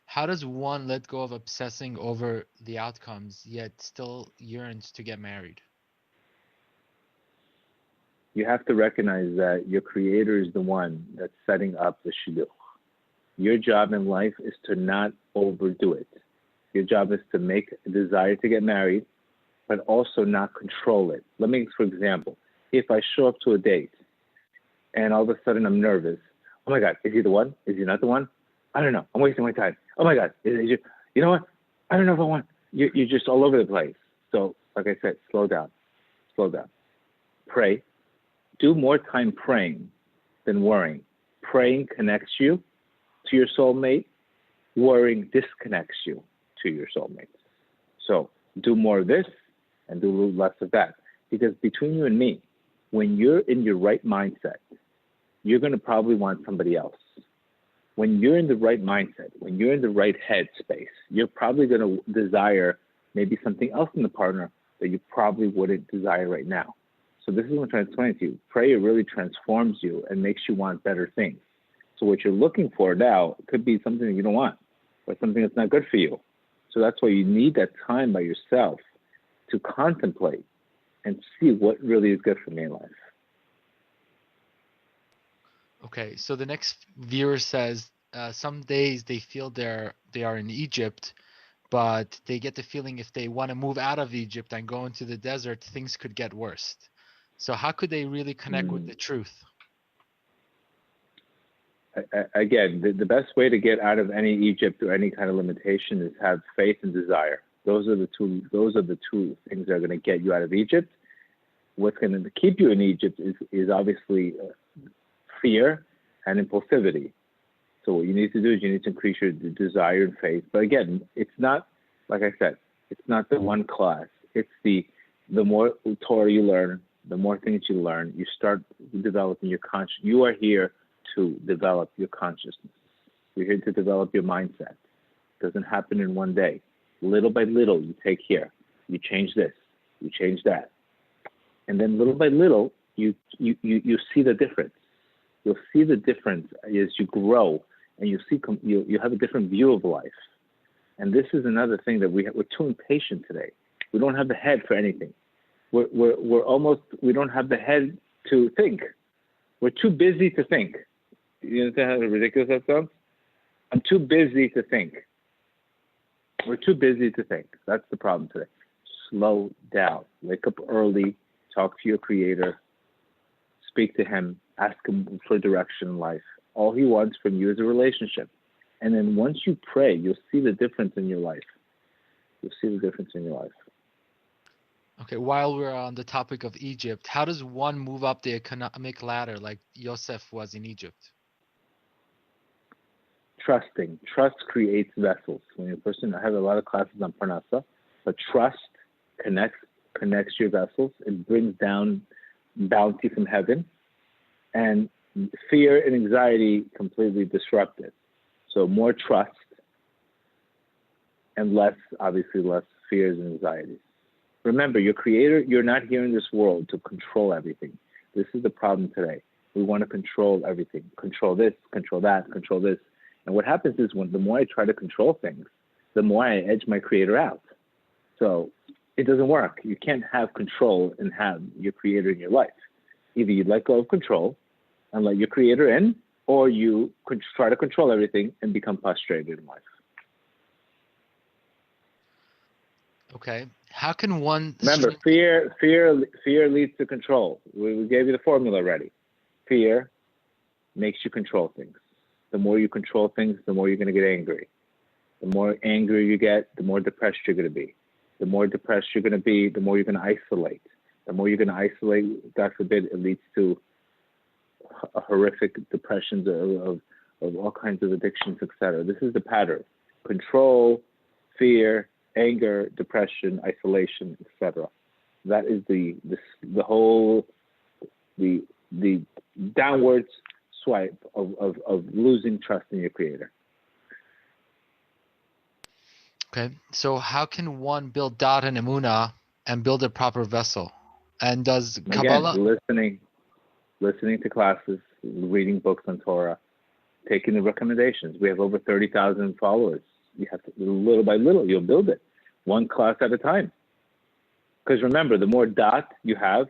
How does one let go of obsessing over the outcomes, yet still yearns to get married? You have to recognize that your Creator is the one that's setting up the Shidduch. Your job in life is to not overdo it. Your job is to make a desire to get married, but also not control it. Let me, for example, if I show up to a date and all of a sudden I'm nervous, oh my God, is he the one? Is he not the one? I don't know. I'm wasting my time. Oh my God, you know what? I don't know if I want. You're just all over the place. So, like I said, slow down. Pray. Do more time praying than worrying. Praying connects you to your soulmate. Worrying disconnects you to your soulmate. So do more of this and do a little less of that. Because between you and me, when you're in your right mindset, you're going to probably want somebody else. When you're in the right mindset, when you're in the right headspace, you're probably going to desire maybe something else in the partner that you probably wouldn't desire right now. So this is what I'm trying to explain to you. Prayer really transforms you and makes you want better things. So what you're looking for now could be something that you don't want or something that's not good for you. So that's why you need that time by yourself to contemplate and see what really is good for me in life. Okay, so the next viewer says some days they feel they are in Egypt, but they get the feeling if they want to move out of Egypt and go into the desert, things could get worse. So how could they really connect with the truth? Again, the best way to get out of any Egypt or any kind of limitation is have faith and desire. Those are the two things that are going to get you out of Egypt. what's going to keep you in Egypt is obviously fear and impulsivity. So what you need to do is you need to increase your desire and faith. But again, it's not, like I said, it's not the one class. It's the more Torah you learn, the more things you learn, you start developing your conscience. You are here to develop your consciousness. You're here to develop your mindset. It doesn't happen in one day. Little by little, you take here. You change this. You change that. And then little by little, you see the difference. You'll see the difference as you grow, and you have a different view of life. And this is another thing that we're too impatient today. We don't have the head for anything. We don't have the head to think. We're too busy to think. You understand how ridiculous that sounds? I'm too busy to think. We're too busy to think. That's the problem today. Slow down. Wake up early. Talk to your Creator. Speak to Him. Ask Him for direction in life. All He wants from you is a relationship. And then once you pray, you'll see the difference in your life. You'll see the difference in your life. Okay, while we're on the topic of Egypt, how does one move up the economic ladder like Yosef was in Egypt? Trusting. Trust creates vessels. When a person, I have a lot of classes on Parnasa, but trust connects your vessels. It brings down bounty from heaven, and fear and anxiety completely disrupt it. So more trust and less fears and anxieties. Remember, your Creator, you're not here in this world to control everything. This is the problem today. We want to control everything. Control this, control that, control this. And what happens is the more I try to control things, the more I edge my Creator out. So it doesn't work. You can't have control and have your Creator in your life. Either you let go of control and let your Creator in, or you try to control everything and become frustrated in life. Okay. How can one... Remember, fear leads to control. We gave you the formula already. Fear makes you control things. The more you control things, the more you're going to get angry. The more angry you get, the more depressed you're going to be. The more depressed you're going to be, the more you're going to isolate. The more you're going to isolate, God forbid, it leads to horrific depressions of all kinds of addictions, etc. This is the pattern. Control, fear, anger, depression, isolation, etc. That is the downwards swipe of losing trust in your Creator. Okay, so how can one build Da'at and Emunah and build a proper vessel? And does Kabbalah... Again, listening to classes, reading books on Torah, taking the recommendations. We have over 30,000 followers. You have to, little by little, you'll build it, one class at a time. Because remember, the more dot you have,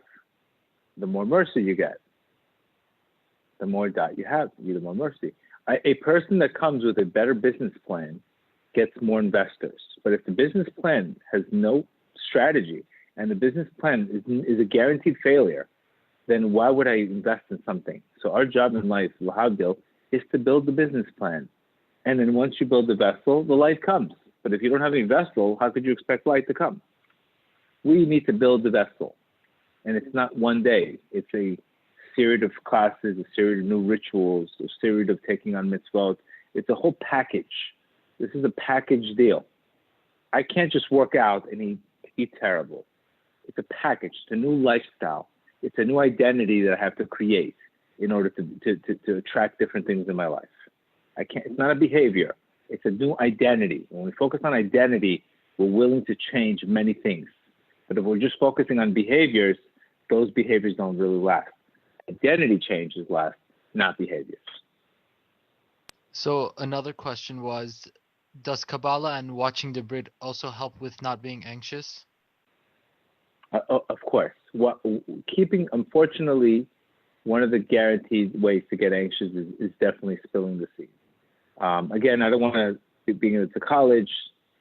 the more mercy you get. The more dot you have, the more mercy. A person that comes with a better business plan gets more investors. But if the business plan has no strategy and the business plan is a guaranteed failure, then why would I invest in something? So our job in life, Lahadil, is to build the business plan. And then once you build the vessel, the light comes. But if you don't have any vessel, how could you expect light to come? We need to build the vessel. And it's not one day. It's a series of classes, a series of new rituals, a series of taking on mitzvot. It's a whole package. This is a package deal. I can't just work out and eat terrible. It's a package. It's a new lifestyle. It's a new identity that I have to create in order to attract different things in my life. It's not a behavior. It's a new identity. When we focus on identity, we're willing to change many things. But if we're just focusing on behaviors, those behaviors don't really last. Identity changes last, not behaviors. So another question was, does Kabbalah and watching the Brit also help with not being anxious? Of course. Unfortunately, one of the guaranteed ways to get anxious is definitely spilling the seed. Again, I don't want to, being into college,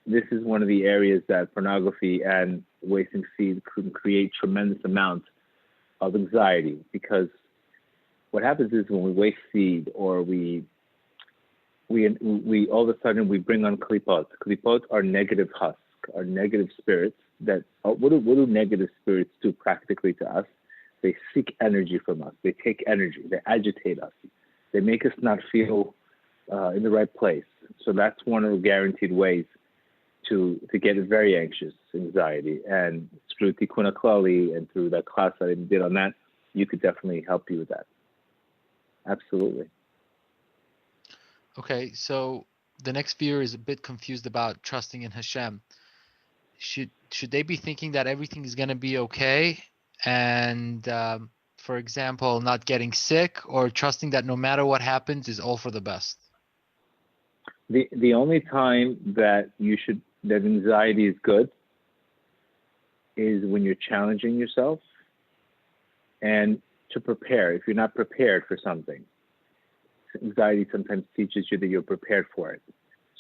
this is one of the areas that pornography and wasting seed can create tremendous amounts of anxiety, because what happens is when we waste seed, or we all of a sudden we bring on klipot. Klipot are negative husk, are negative spirits what do negative spirits do practically to us? They seek energy from us. They take energy. They agitate us. They make us not feel in the right place. So that's one of the guaranteed ways to get very anxious, anxiety. And through Tikkun HaKlali and through that class that I did on that, you could definitely help you with that. Absolutely. Okay, so the next viewer is a bit confused about trusting in Hashem. Should they be thinking that everything is going to be okay and, for example, not getting sick, or trusting that no matter what happens is all for the best? The only time that that anxiety is good is when you're challenging yourself and to prepare. If you're not prepared for something, anxiety sometimes teaches you that you're prepared for it.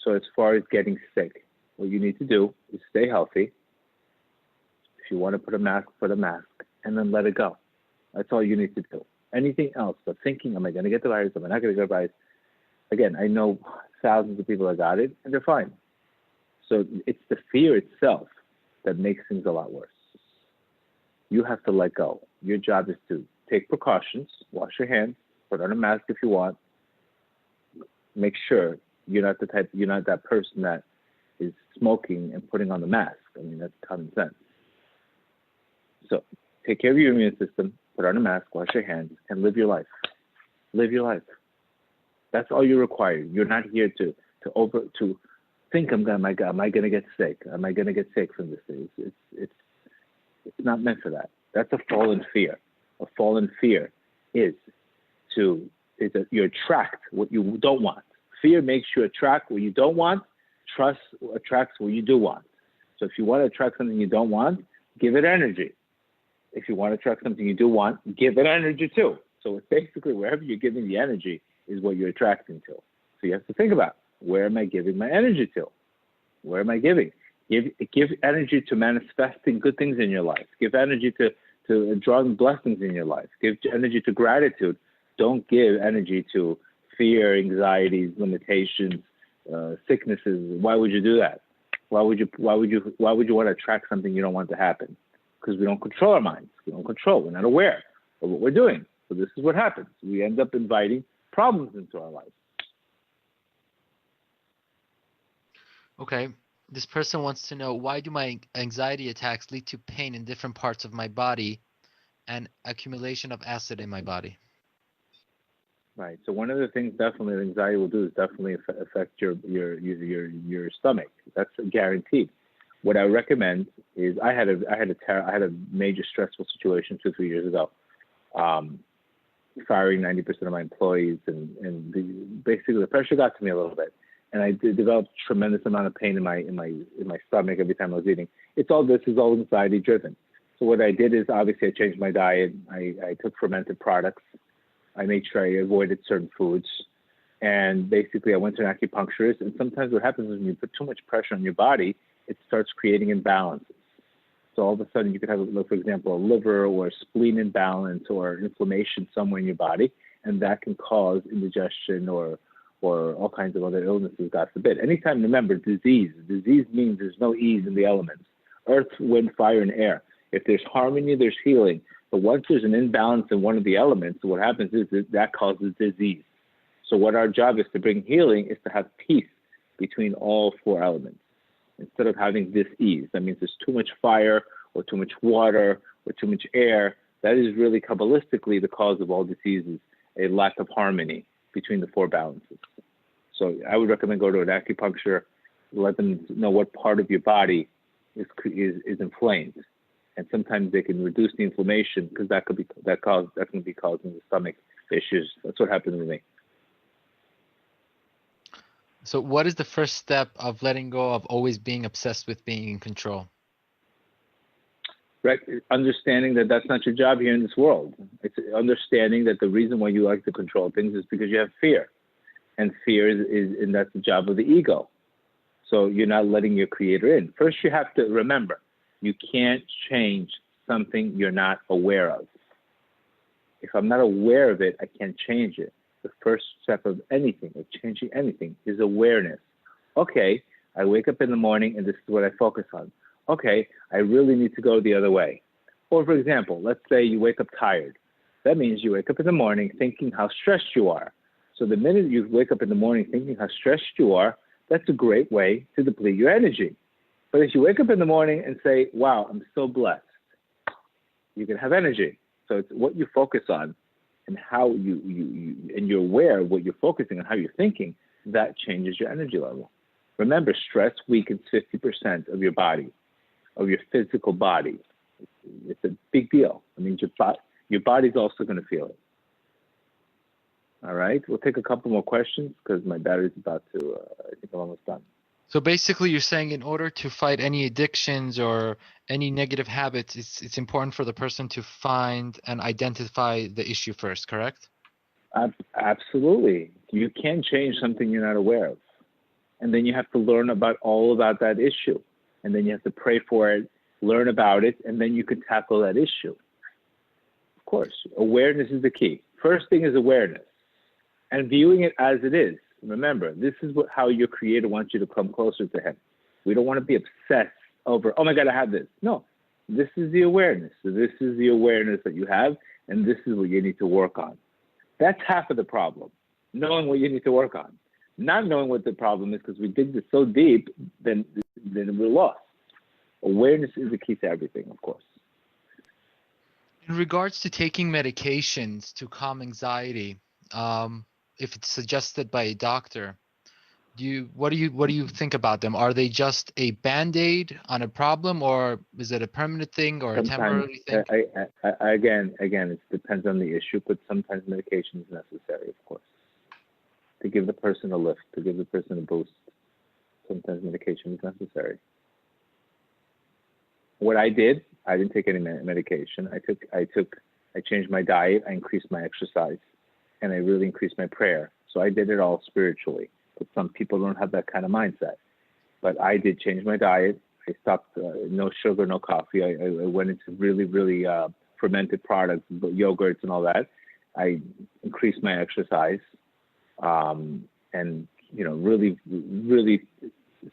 So as far as getting sick, what you need to do is stay healthy. If you want to put a mask, and then let it go. That's all you need to do. Anything else, but thinking, am I going to get the virus? Am I not going to get the virus? Again, I know thousands of people that got it, and they're fine. So it's the fear itself that makes things a lot worse. You have to let go. Your job is to take precautions, wash your hands, put on a mask if you want. Make sure you're not that person that is smoking and putting on the mask. I mean, that's common sense. So take care of your immune system, put on a mask, wash your hands, and live your life. Live your life. That's all you're required. You're not here to think, am I going to get sick? Am I going to get sick from this thing? It's not meant for that. That's a fallen fear. A fallen fear is that you attract what you don't want. Fear makes you attract what you don't want. Trust attracts what you do want. So if you want to attract something you don't want, give it energy. If you want to attract something you do want, give it energy too. So it's basically wherever you're giving the energy is what you're attracting to. So you have to think about, where am I giving my energy to? Where am I giving? Give energy to manifesting good things in your life. Give energy to drawing blessings in your life. Give energy to gratitude. Don't give energy to fear, anxieties, limitations, sicknesses. Why would you do that? Why would you want to attract something you don't want to happen? Because we don't control our minds. We're not aware of what we're doing. So this is what happens. We end up inviting problems into our life. Okay. This person wants to know, why do my anxiety attacks lead to pain in different parts of my body and accumulation of acid in my body? Right. So one of the things definitely that anxiety will do is definitely affect your stomach. That's guaranteed. What I recommend is I had a major stressful situation 2-3 years ago, firing 90% of my employees, and basically the pressure got to me a little bit, and I developed a tremendous amount of pain in my stomach every time I was eating. This is all anxiety driven. So what I did is obviously I changed my diet. I took fermented products. I made sure I avoided certain foods, and basically I went to an acupuncturist. And sometimes what happens is when you put too much pressure on your body, it starts creating imbalances. So all of a sudden you could have, for example, a liver or a spleen imbalance or inflammation somewhere in your body, and that can cause indigestion or all kinds of other illnesses, God forbid. Anytime, remember, disease means there's no ease in the elements: earth, wind, fire, and air. If there's harmony, there's healing. But once there's an imbalance in one of the elements, what happens is that causes disease. So what our job is to bring healing is to have peace between all 4 elements. Instead of having dis-ease, that means there's too much fire or too much water or too much air. That is really Kabbalistically the cause of all diseases, a lack of harmony between the 4 balances. So I would recommend go to an acupuncture, let them know what part of your body is inflamed. And sometimes they can reduce the inflammation, because that can be causing the stomach issues. That's what happened with me. So what is the first step of letting go of always being obsessed with being in control? Right. Understanding that that's not your job here in this world. It's understanding that the reason why you like to control things is because you have fear. And fear and that's the job of the ego. So you're not letting your creator in. First, you have to remember, you can't change something you're not aware of. If I'm not aware of it, I can't change it. The first step of anything, of changing anything, is awareness. Okay, I wake up in the morning and this is what I focus on. okay, I really need to go the other way. Or for example, let's say you wake up tired. That means you wake up in the morning thinking how stressed you are. So the minute you wake up in the morning thinking how stressed you are, that's a great way to deplete your energy. But if you wake up in the morning and say, wow, I'm so blessed, you can have energy. So it's what you focus on and how and you're aware of what you're focusing on, how you're thinking, that changes your energy level. Remember, stress weakens 50% of your body, of your physical body. It's a big deal. It means your body's also going to feel it. All right, we'll take a couple more questions because my battery's about to, I think I'm almost done. So basically you're saying in order to fight any addictions or any negative habits, it's important for the person to find and identify the issue first, correct? Absolutely. You can't change something you're not aware of. And then you have to learn all about that issue. And then you have to pray for it, learn about it, and then you can tackle that issue. Of course, awareness is the key. First thing is awareness and viewing it as it is. Remember, this is how your creator wants you to come closer to him. We don't want to be obsessed over, oh my God, I have this. No, this is the awareness. So this is the awareness that you have, and this is what you need to work on. That's half of the problem, knowing what you need to work on. Not knowing what the problem is, because we dig this so deep, then we're lost. Awareness is the key to everything, of course. In regards to taking medications to calm anxiety, if it's suggested by a doctor, what do you think about them? Are they just a band-aid on a problem, or is it a permanent thing or Sometimes, a temporary thing? Again, it depends on the issue, but sometimes medication is necessary, of course, to give the person a lift, to give the person a boost. Sometimes medication is necessary. What I did, I didn't take any medication. I changed my diet, I increased my exercise, and I really increased my prayer. So I did it all spiritually. But some people don't have that kind of mindset. But I did change my diet. I stopped no sugar, no coffee. I went into really, really fermented products, yogurts and all that. I increased my exercise, and really, really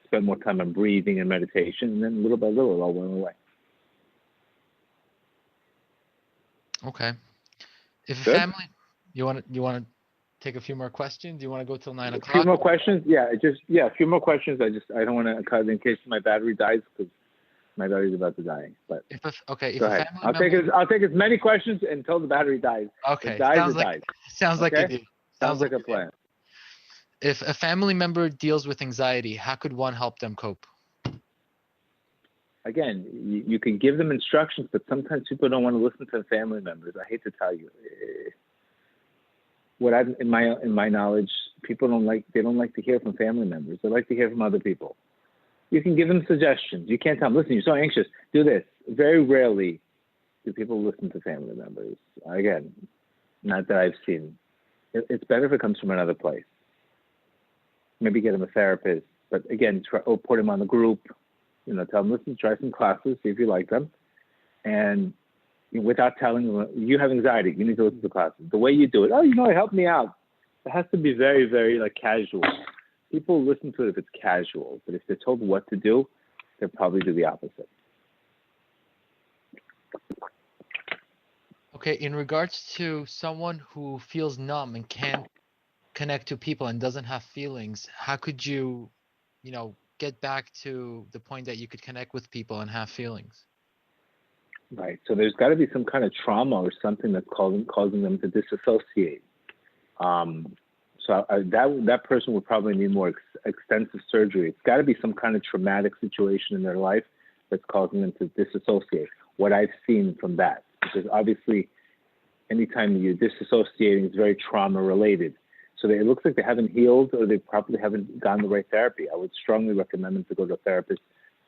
spent more time on breathing and meditation. And then little by little, it all went away. Okay. If Good. a family, you want to take a few more questions? Do you want to go till 9 o'clock? A few more questions? Yeah, a few more questions. I don't want to cut in case my battery dies, because my battery's about to die. But if go a ahead. family I'll take as many questions until the battery dies. Okay. It dies, it dies. Sounds like a deal. Sounds like a plan. If a family member deals with anxiety, how could one help them cope? Again, you can give them instructions, but sometimes people don't want to listen to family members. I hate to tell you. In my knowledge, people don't like to hear from family members. They like to hear from other people. You can give them suggestions. You can't tell them, listen, you're so anxious, do this. Very rarely do people listen to family members. Again, not that I've seen. It's better if it comes from another place. Maybe get them a therapist, but again, put them on the group. Tell them, listen, try some classes, see if you like them, and without telling them, you have anxiety, you need to listen to classes. The way you do it, it helped me out. It has to be very, very casual. People listen to it if it's casual, but if they're told what to do, they'll probably do the opposite. Okay, in regards to someone who feels numb and can't connect to people and doesn't have feelings, how could you, get back to the point that you could connect with people and have feelings? Right. So there's got to be some kind of trauma or something that's causing them to disassociate. So that person would probably need more extensive surgery. It's got to be some kind of traumatic situation in their life that's causing them to disassociate. What I've seen from that, because obviously, anytime you're disassociating, it's very trauma related. So it looks like they haven't healed, or they probably haven't gotten the right therapy. I would strongly recommend them to go to a therapist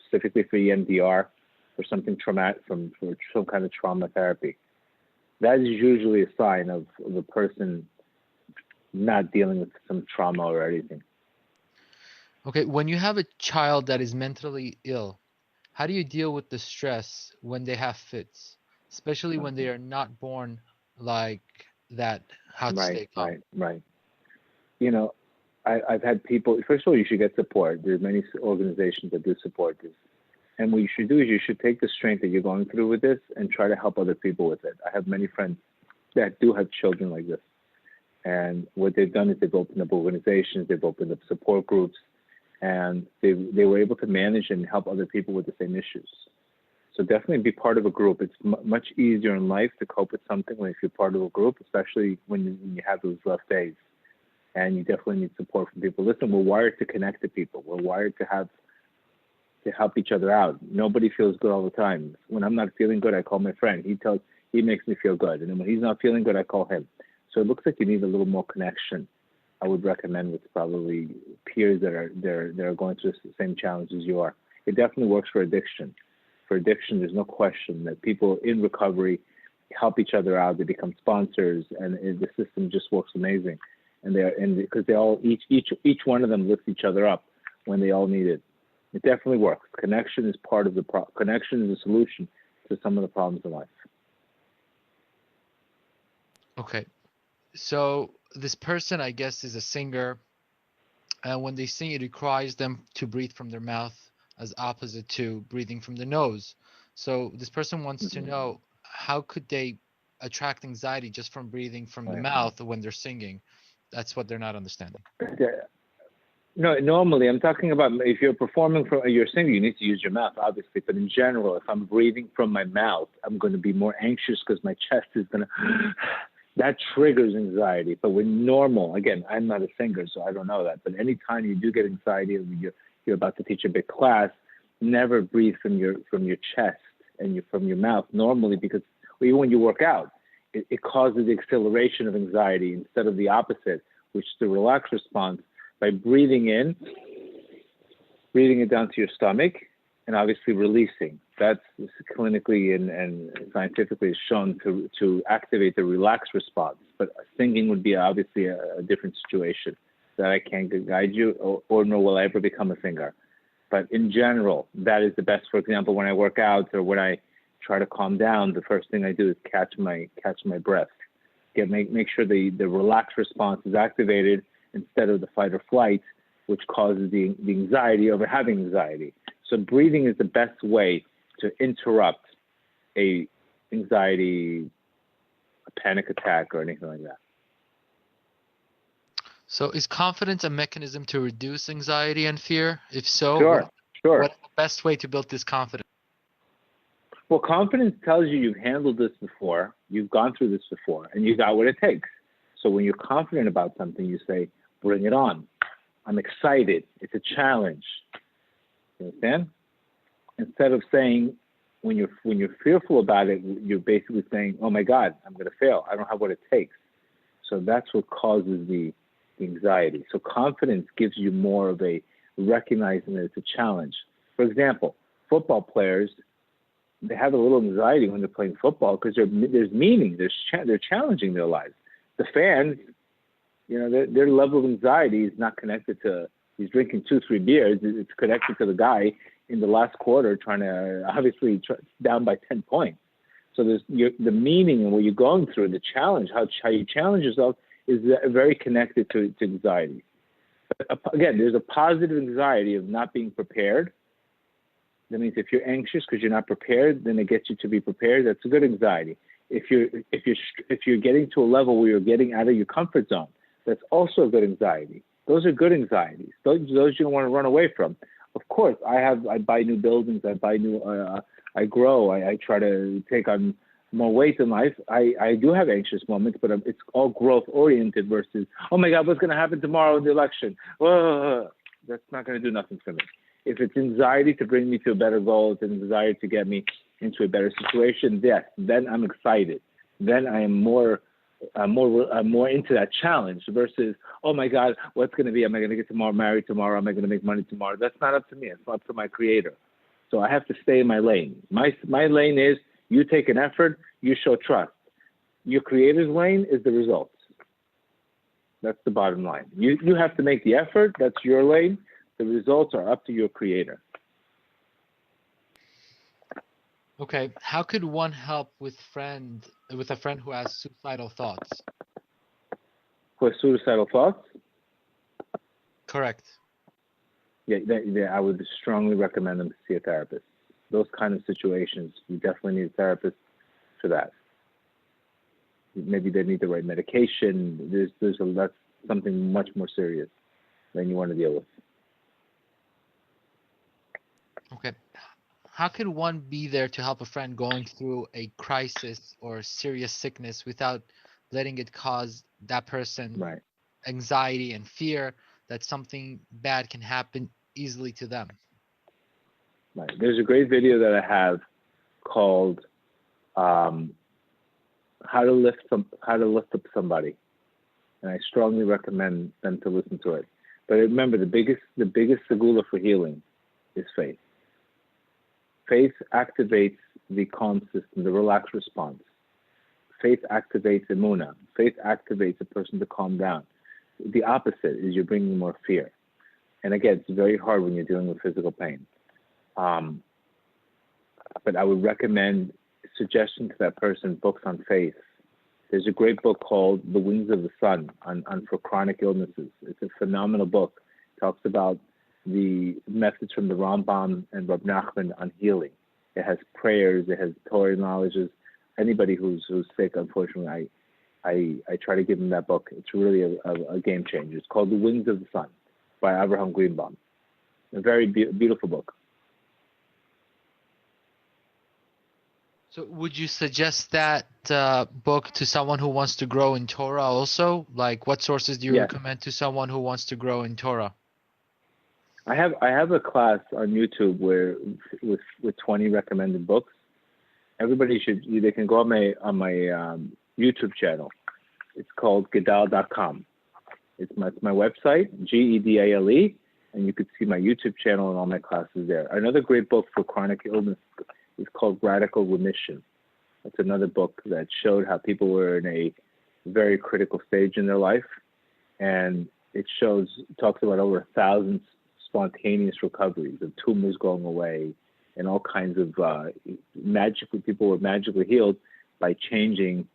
specifically for EMDR or something traumatic, for some kind of trauma therapy. That is usually a sign of a person not dealing with some trauma or anything. Okay, when you have a child that is mentally ill, how do you deal with the stress when they have fits, especially when they are not born like that? How to stay calm? Right. I've had people. First of all, you should get support. There's many organizations that do support this. And what you should do is you should take the strength that you're going through with this and try to help other people with it. I have many friends that do have children like this. And what they've done is they've opened up organizations, they've opened up support groups, and they were able to manage and help other people with the same issues. So definitely be part of a group. It's much easier in life to cope with something when if you're part of a group, especially when you have those rough days. And you definitely need support from people. Listen, we're wired to connect to people. We're wired to help each other out. Nobody feels good all the time. When I'm not feeling good, I call my friend. He makes me feel good. And then when he's not feeling good, I call him. So it looks like you need a little more connection. I would recommend with probably peers that are going through the same challenges you are. It definitely works for addiction. For addiction, there's no question that people in recovery help each other out. They become sponsors, and the system just works amazing. And because they all each one of them lifts each other up when they all need it. It definitely works. Connection is part of the connection is a solution to some of the problems in life. Okay. So this person, I guess, is a singer, and when they sing, it requires them to breathe from their mouth as opposite to breathing from the nose. So this person wants to know, how could they attract anxiety just from breathing from the mouth when they're singing? That's what they're not understanding. No, normally I'm talking about if you're performing you're singing, you need to use your mouth, obviously. But in general, if I'm breathing from my mouth, I'm going to be more anxious because my chest is going to, that triggers anxiety. But when normal, again, I'm not a singer, so I don't know that. But anytime you do get anxiety, you're about to teach a big class, never breathe from your chest and from your mouth normally, because even when you work out, it causes the acceleration of anxiety instead of the opposite, which is the relaxed response. By breathing in, breathing it down to your stomach, and obviously releasing. That's clinically and scientifically shown to activate the relaxed response. But singing would be obviously a different situation that I can't guide you, or nor will I ever become a singer. But in general, that is the best. For example, when I work out or when I try to calm down, the first thing I do is catch my breath. Make sure the relaxed response is activated instead of the fight or flight, which causes the anxiety over having anxiety. So breathing is the best way to interrupt a anxiety, a panic attack, or anything like that. So is confidence a mechanism to reduce anxiety and fear? If so, Sure. What's the best way to build this confidence? Well, confidence tells you you've handled this before, you've gone through this before, and you got what it takes. So when you're confident about something, you say, bring it on. I'm excited. It's a challenge. You understand? Instead of saying, when you're fearful about it, you're basically saying, oh my God, I'm going to fail. I don't have what it takes. So that's what causes the anxiety. So confidence gives you more of a recognizing that it's a challenge. For example, football players, they have a little anxiety when they're playing football because there's meaning. They're challenging their lives. The fans, their level of anxiety is not connected to he's drinking 2-3 beers. It's connected to the guy in the last quarter trying to obviously down by 10 points. So there's the meaning and what you're going through, the challenge, how you challenge yourself is very connected to anxiety. But again, there's a positive anxiety of not being prepared. That means if you're anxious because you're not prepared, then it gets you to be prepared. That's a good anxiety. If you're getting to a level where you're getting out of your comfort zone, that's also a good anxiety. Those are good anxieties. Those you don't want to run away from. Of course, I buy new buildings. I grow. I try to take on more weight in life. I do have anxious moments, but it's all growth oriented versus, oh my God, what's going to happen tomorrow in the election? Whoa, that's not going to do nothing for me. If it's anxiety to bring me to a better goal, it's anxiety to get me into a better situation, yes, then I'm excited. Then I am more into that challenge versus, oh my God, what's going to be? Am I going to get married tomorrow? Am I going to make money tomorrow? That's not up to me. It's up to my creator. So I have to stay in my lane. My lane is you take an effort, you show trust. Your creator's lane is the results. That's the bottom line. You have to make the effort. That's your lane. The results are up to your creator. Okay. How could one help with a friend who has suicidal thoughts? For suicidal thoughts? Correct. Yeah, I would strongly recommend them to see a therapist. those kind of situations, you definitely need a therapist for that. Maybe they need the right medication. That's something much more serious than you want to deal with. Okay. How can one be there to help a friend going through a crisis or serious sickness without letting it cause that person Right. anxiety and fear that something bad can happen easily to them? Right. There's a great video that I have called "How to Lift Up Somebody," and I strongly recommend them to listen to it. But remember, the biggest segula for healing is faith. Faith activates the calm system, the relaxed response. Faith activates emunah. Faith activates a person to calm down. The opposite is you're bringing more fear. And again, it's very hard when you're dealing with physical pain. But I would recommend suggestion to that person books on faith. There's a great book called The Wings of the Sun on for chronic illnesses. It's a phenomenal book. It talks about the methods from the Rambam and Rab Nachman on healing. It has prayers. It has Torah knowledges. Anybody who's sick, unfortunately, I try to give them that book. It's really a game changer. It's called The Wings of the Sun by Avraham Greenbaum. A very beautiful book. So would you suggest that book to someone who wants to grow in Torah also? Like, what sources do you recommend to someone who wants to grow in Torah? I have a class on YouTube where with 20 recommended books. Everybody they can go on my YouTube channel. It's called Gedale.com. It's my website, Gedale, and you could see my YouTube channel and all my classes there. Another great book for chronic illness is called Radical Remission. That's another book that showed how people were in a very critical stage in their life, and it talks about over 1,000 spontaneous recoveries of tumors going away and all kinds of people were magically healed by changing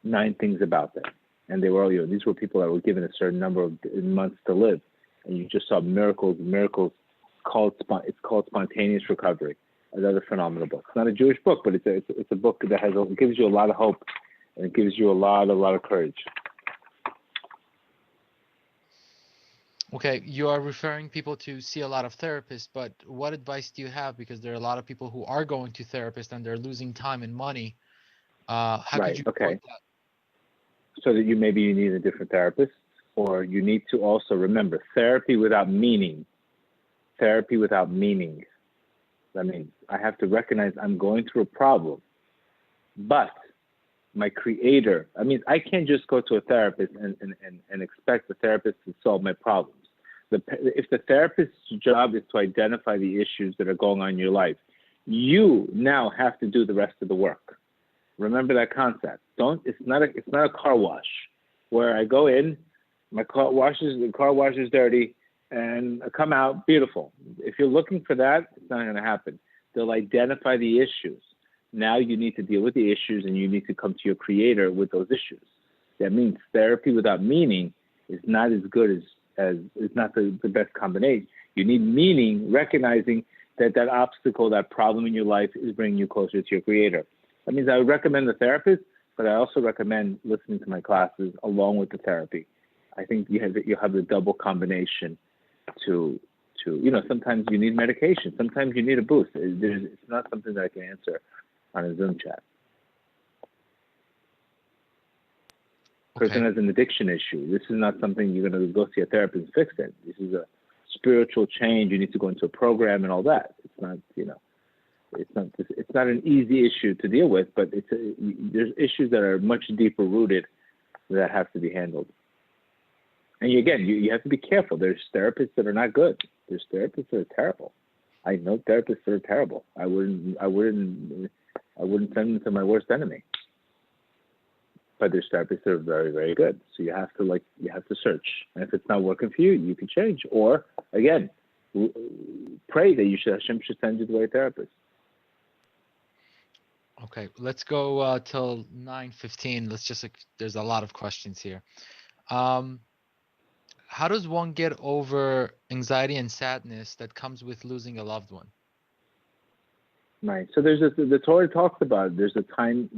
9 things about them. And they were all, these were people that were given a certain number of months to live, and you just saw miracles. It's called Spontaneous Recovery. Another phenomenal book. It's not a Jewish book, but it's a book that gives you a lot of hope, and it gives you a lot of courage. Okay, you are referring people to see a lot of therapists, but what advice do you have? Because there are a lot of people who are going to therapists and they're losing time and money. How could you avoid that? So that you need a different therapist, or you need to also remember therapy without meaning. Therapy without meaning. That means I have to recognize I'm going through a problem, but my creator, I can't just go to a therapist and expect the therapist to solve my problems. If the therapist's job is to identify the issues that are going on in your life, you now have to do the rest of the work. Remember that concept. It's not a car wash where I go in, the car wash is dirty, and I come out beautiful. If you're looking for that, it's not going to happen. They'll identify the issues. Now you need to deal with the issues, and you need to come to your creator with those issues. That means therapy without meaning is not as good as it's not the best combination. You need meaning, recognizing that obstacle, that problem in your life is bringing you closer to your creator. That means I would recommend the therapist, but I also recommend listening to my classes along with the therapy. I think you have the double combination to sometimes you need medication, sometimes you need a boost. It's not something that I can answer on a Zoom chat. Person has an addiction issue. This is not something you're going to go see a therapist and fix it. This is a spiritual change. You need to go into a program and all that. It's not, it's not an easy issue to deal with, but there's issues that are much deeper rooted that have to be handled. And you have to be careful. There's therapists that are not good. There's therapists that are terrible. I know therapists that are terrible. I wouldn't send them to my worst enemy. But there's therapists that are very, very good. So you have to search. And if it's not working for you, you can change. Or again, pray that Hashem should send you the right therapist. Okay, let's go till 9:15. There's a lot of questions here. How does one get over anxiety and sadness that comes with losing a loved one? Right. So the Torah talks about it. There's a time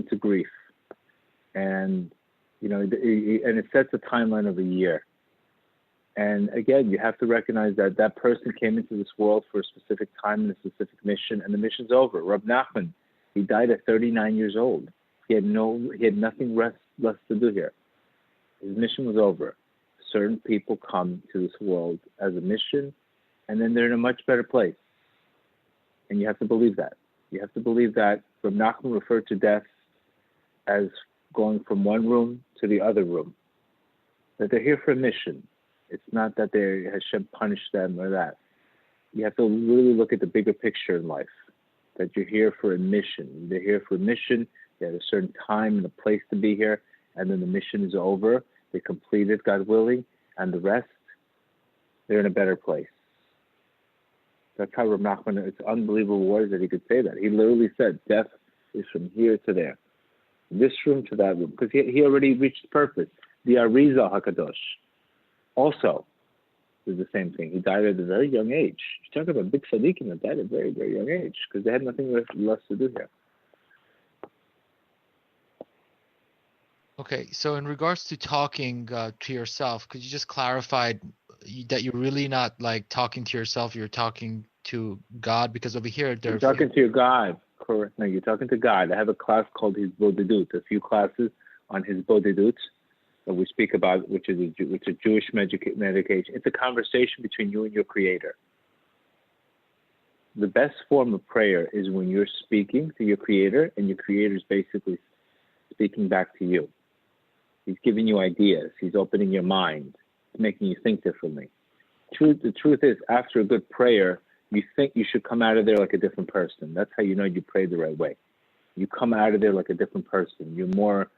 to grief, and and it sets a timeline of a year. And again, you have to recognize that that person came into this world for a specific time and a specific mission, and the mission's over. Rab Nachman, he died at 39 years old. He had nothing left to do here. His mission was over. Certain people come to this world as a mission, and then they're in a much better place. And you have to believe that. You have to believe that Rab Nachman referred to death as going from one room to the other room. That they're here for a mission. It's not that Hashem punished them or that. You have to really look at the bigger picture in life. That you're here for a mission. They're here for a mission. They had a certain time and a place to be here, and then the mission is over. They complete it, God willing, and the rest, they're in a better place. That's how Rab Nachman, it's unbelievable words that he could say that. He literally said, death is from here to there. This room to that room. Because he already reached purpose. The Raizel HaKadosh also is the same thing. He died at a very young age. You're talking about big tzaddikim that died at a very, very young age because they had nothing less to do here. Okay, so in regards to talking to yourself, could you just clarify that you're really not like talking to yourself, you're talking to God? Because over here, you're talking to your God. Correct. No, you're talking to God. I have a class called his Bodedut, a few classes on his Bodedut that we speak about, which is a Jewish meditation. It's a conversation between you and your Creator. The best form of prayer is when you're speaking to your Creator and your Creator is basically speaking back to you. He's giving you ideas. He's opening your mind. He's making you think differently. The truth is, after a good prayer, you think you should come out of there like a different person. That's how you know you prayed the right way. You come out of there like a different person. You're more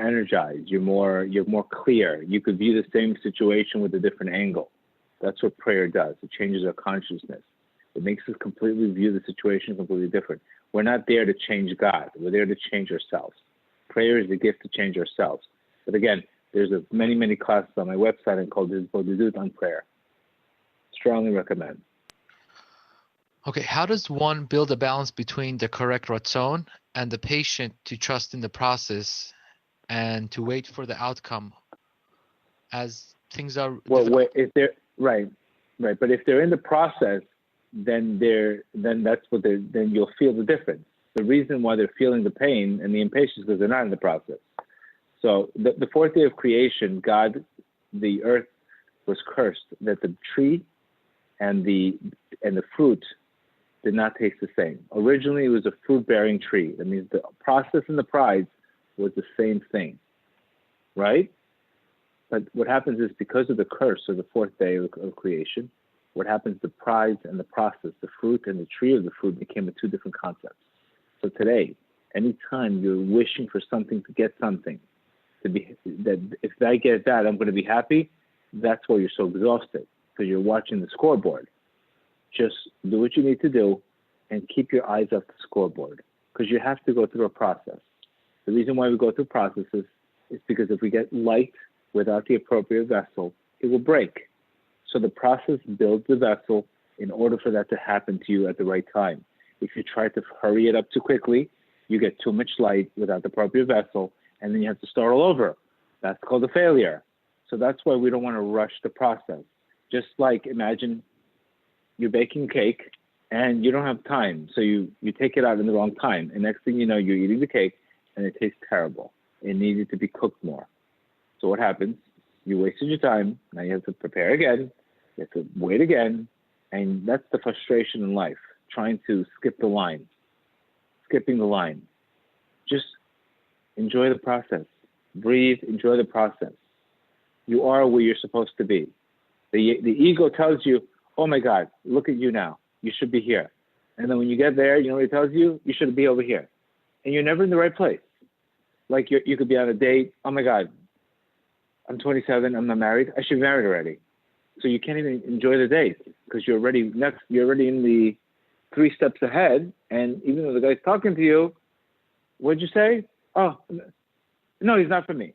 energized. You're more clear. You could view the same situation with a different angle. That's what prayer does. It changes our consciousness. It makes us completely view the situation completely different. We're not there to change God. We're there to change ourselves. Prayer is the gift to change ourselves. But again, there's many, many classes on my website and called His Bodedut on prayer. Strongly recommend. Okay, how does one build a balance between the correct ratzon and the patient to trust in the process and to wait for the outcome as things are? Well, if they're right. But if they're in the process, then you'll feel the difference. The reason why they're feeling the pain and the impatience is because they're not in the process. So the fourth day of creation, the earth was cursed that the tree and the fruit did not taste the same. Originally, it was a fruit-bearing tree. That means the process and the prize was the same thing, right? But what happens is because of the curse of the fourth day of creation, what happens, the prize and the process, the fruit and the tree of the fruit became two different concepts. So today, anytime you're wishing for something to get something, that if I get that, I'm going to be happy, that's why you're so exhausted, because you're watching the scoreboard. Just do what you need to do and keep your eyes off the scoreboard, because you have to go through a process. The reason why we go through processes is because if we get light without the appropriate vessel, it will break. So the process builds the vessel in order for that to happen to you at the right time. If you try to hurry it up too quickly, you get too much light without the appropriate vessel, and then you have to start all over. That's called a failure. So that's why we don't want to rush the process. Just like imagine you're baking cake and you don't have time. So you take it out in the wrong time. And next thing you know, you're eating the cake and it tastes terrible. It needed to be cooked more. So what happens? You wasted your time. Now you have to prepare again. You have to wait again. And that's the frustration in life, trying to skipping the line. Just enjoy the process. Breathe, enjoy the process. You are where you're supposed to be. The ego tells you, oh my God, look at you now. You should be here. And then when you get there, you know what it tells you? You should be over here. And you're never in the right place. Like you could be on a date. Oh my God, I'm 27, I'm not married. I should be married already. So you can't even enjoy the date because you're already in the 3 steps ahead. And even though the guy's talking to you, what'd you say? Oh, no, he's not for me.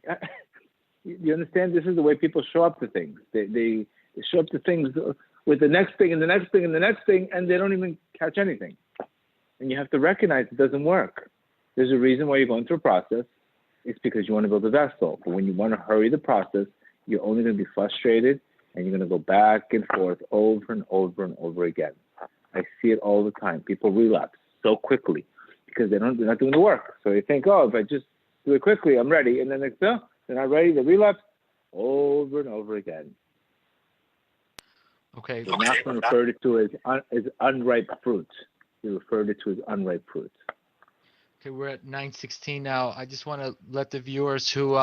You understand? This is the way people show up to things. They show up to things with the next thing and the next thing and the next thing, and they don't even catch anything. And you have to recognize it doesn't work. There's a reason why you're going through a process. It's because you want to build a vessel. But when you want to hurry the process, you're only going to be frustrated, and you're going to go back and forth over and over and over again. I see it all the time. People relapse so quickly because they're not doing the work. So they think, oh, if I just do it quickly, I'm ready. And then they're not ready. They relapse over and over again. Okay. The Nachman referred it to as unripe fruit. He referred it to as unripe fruit. Okay, we're at 9:16 now. I just want to let the viewers who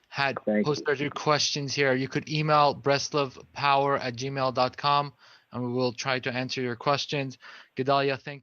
had posted your questions here. You could email breslovpower@gmail.com, and we will try to answer your questions. Gedalia, thank you.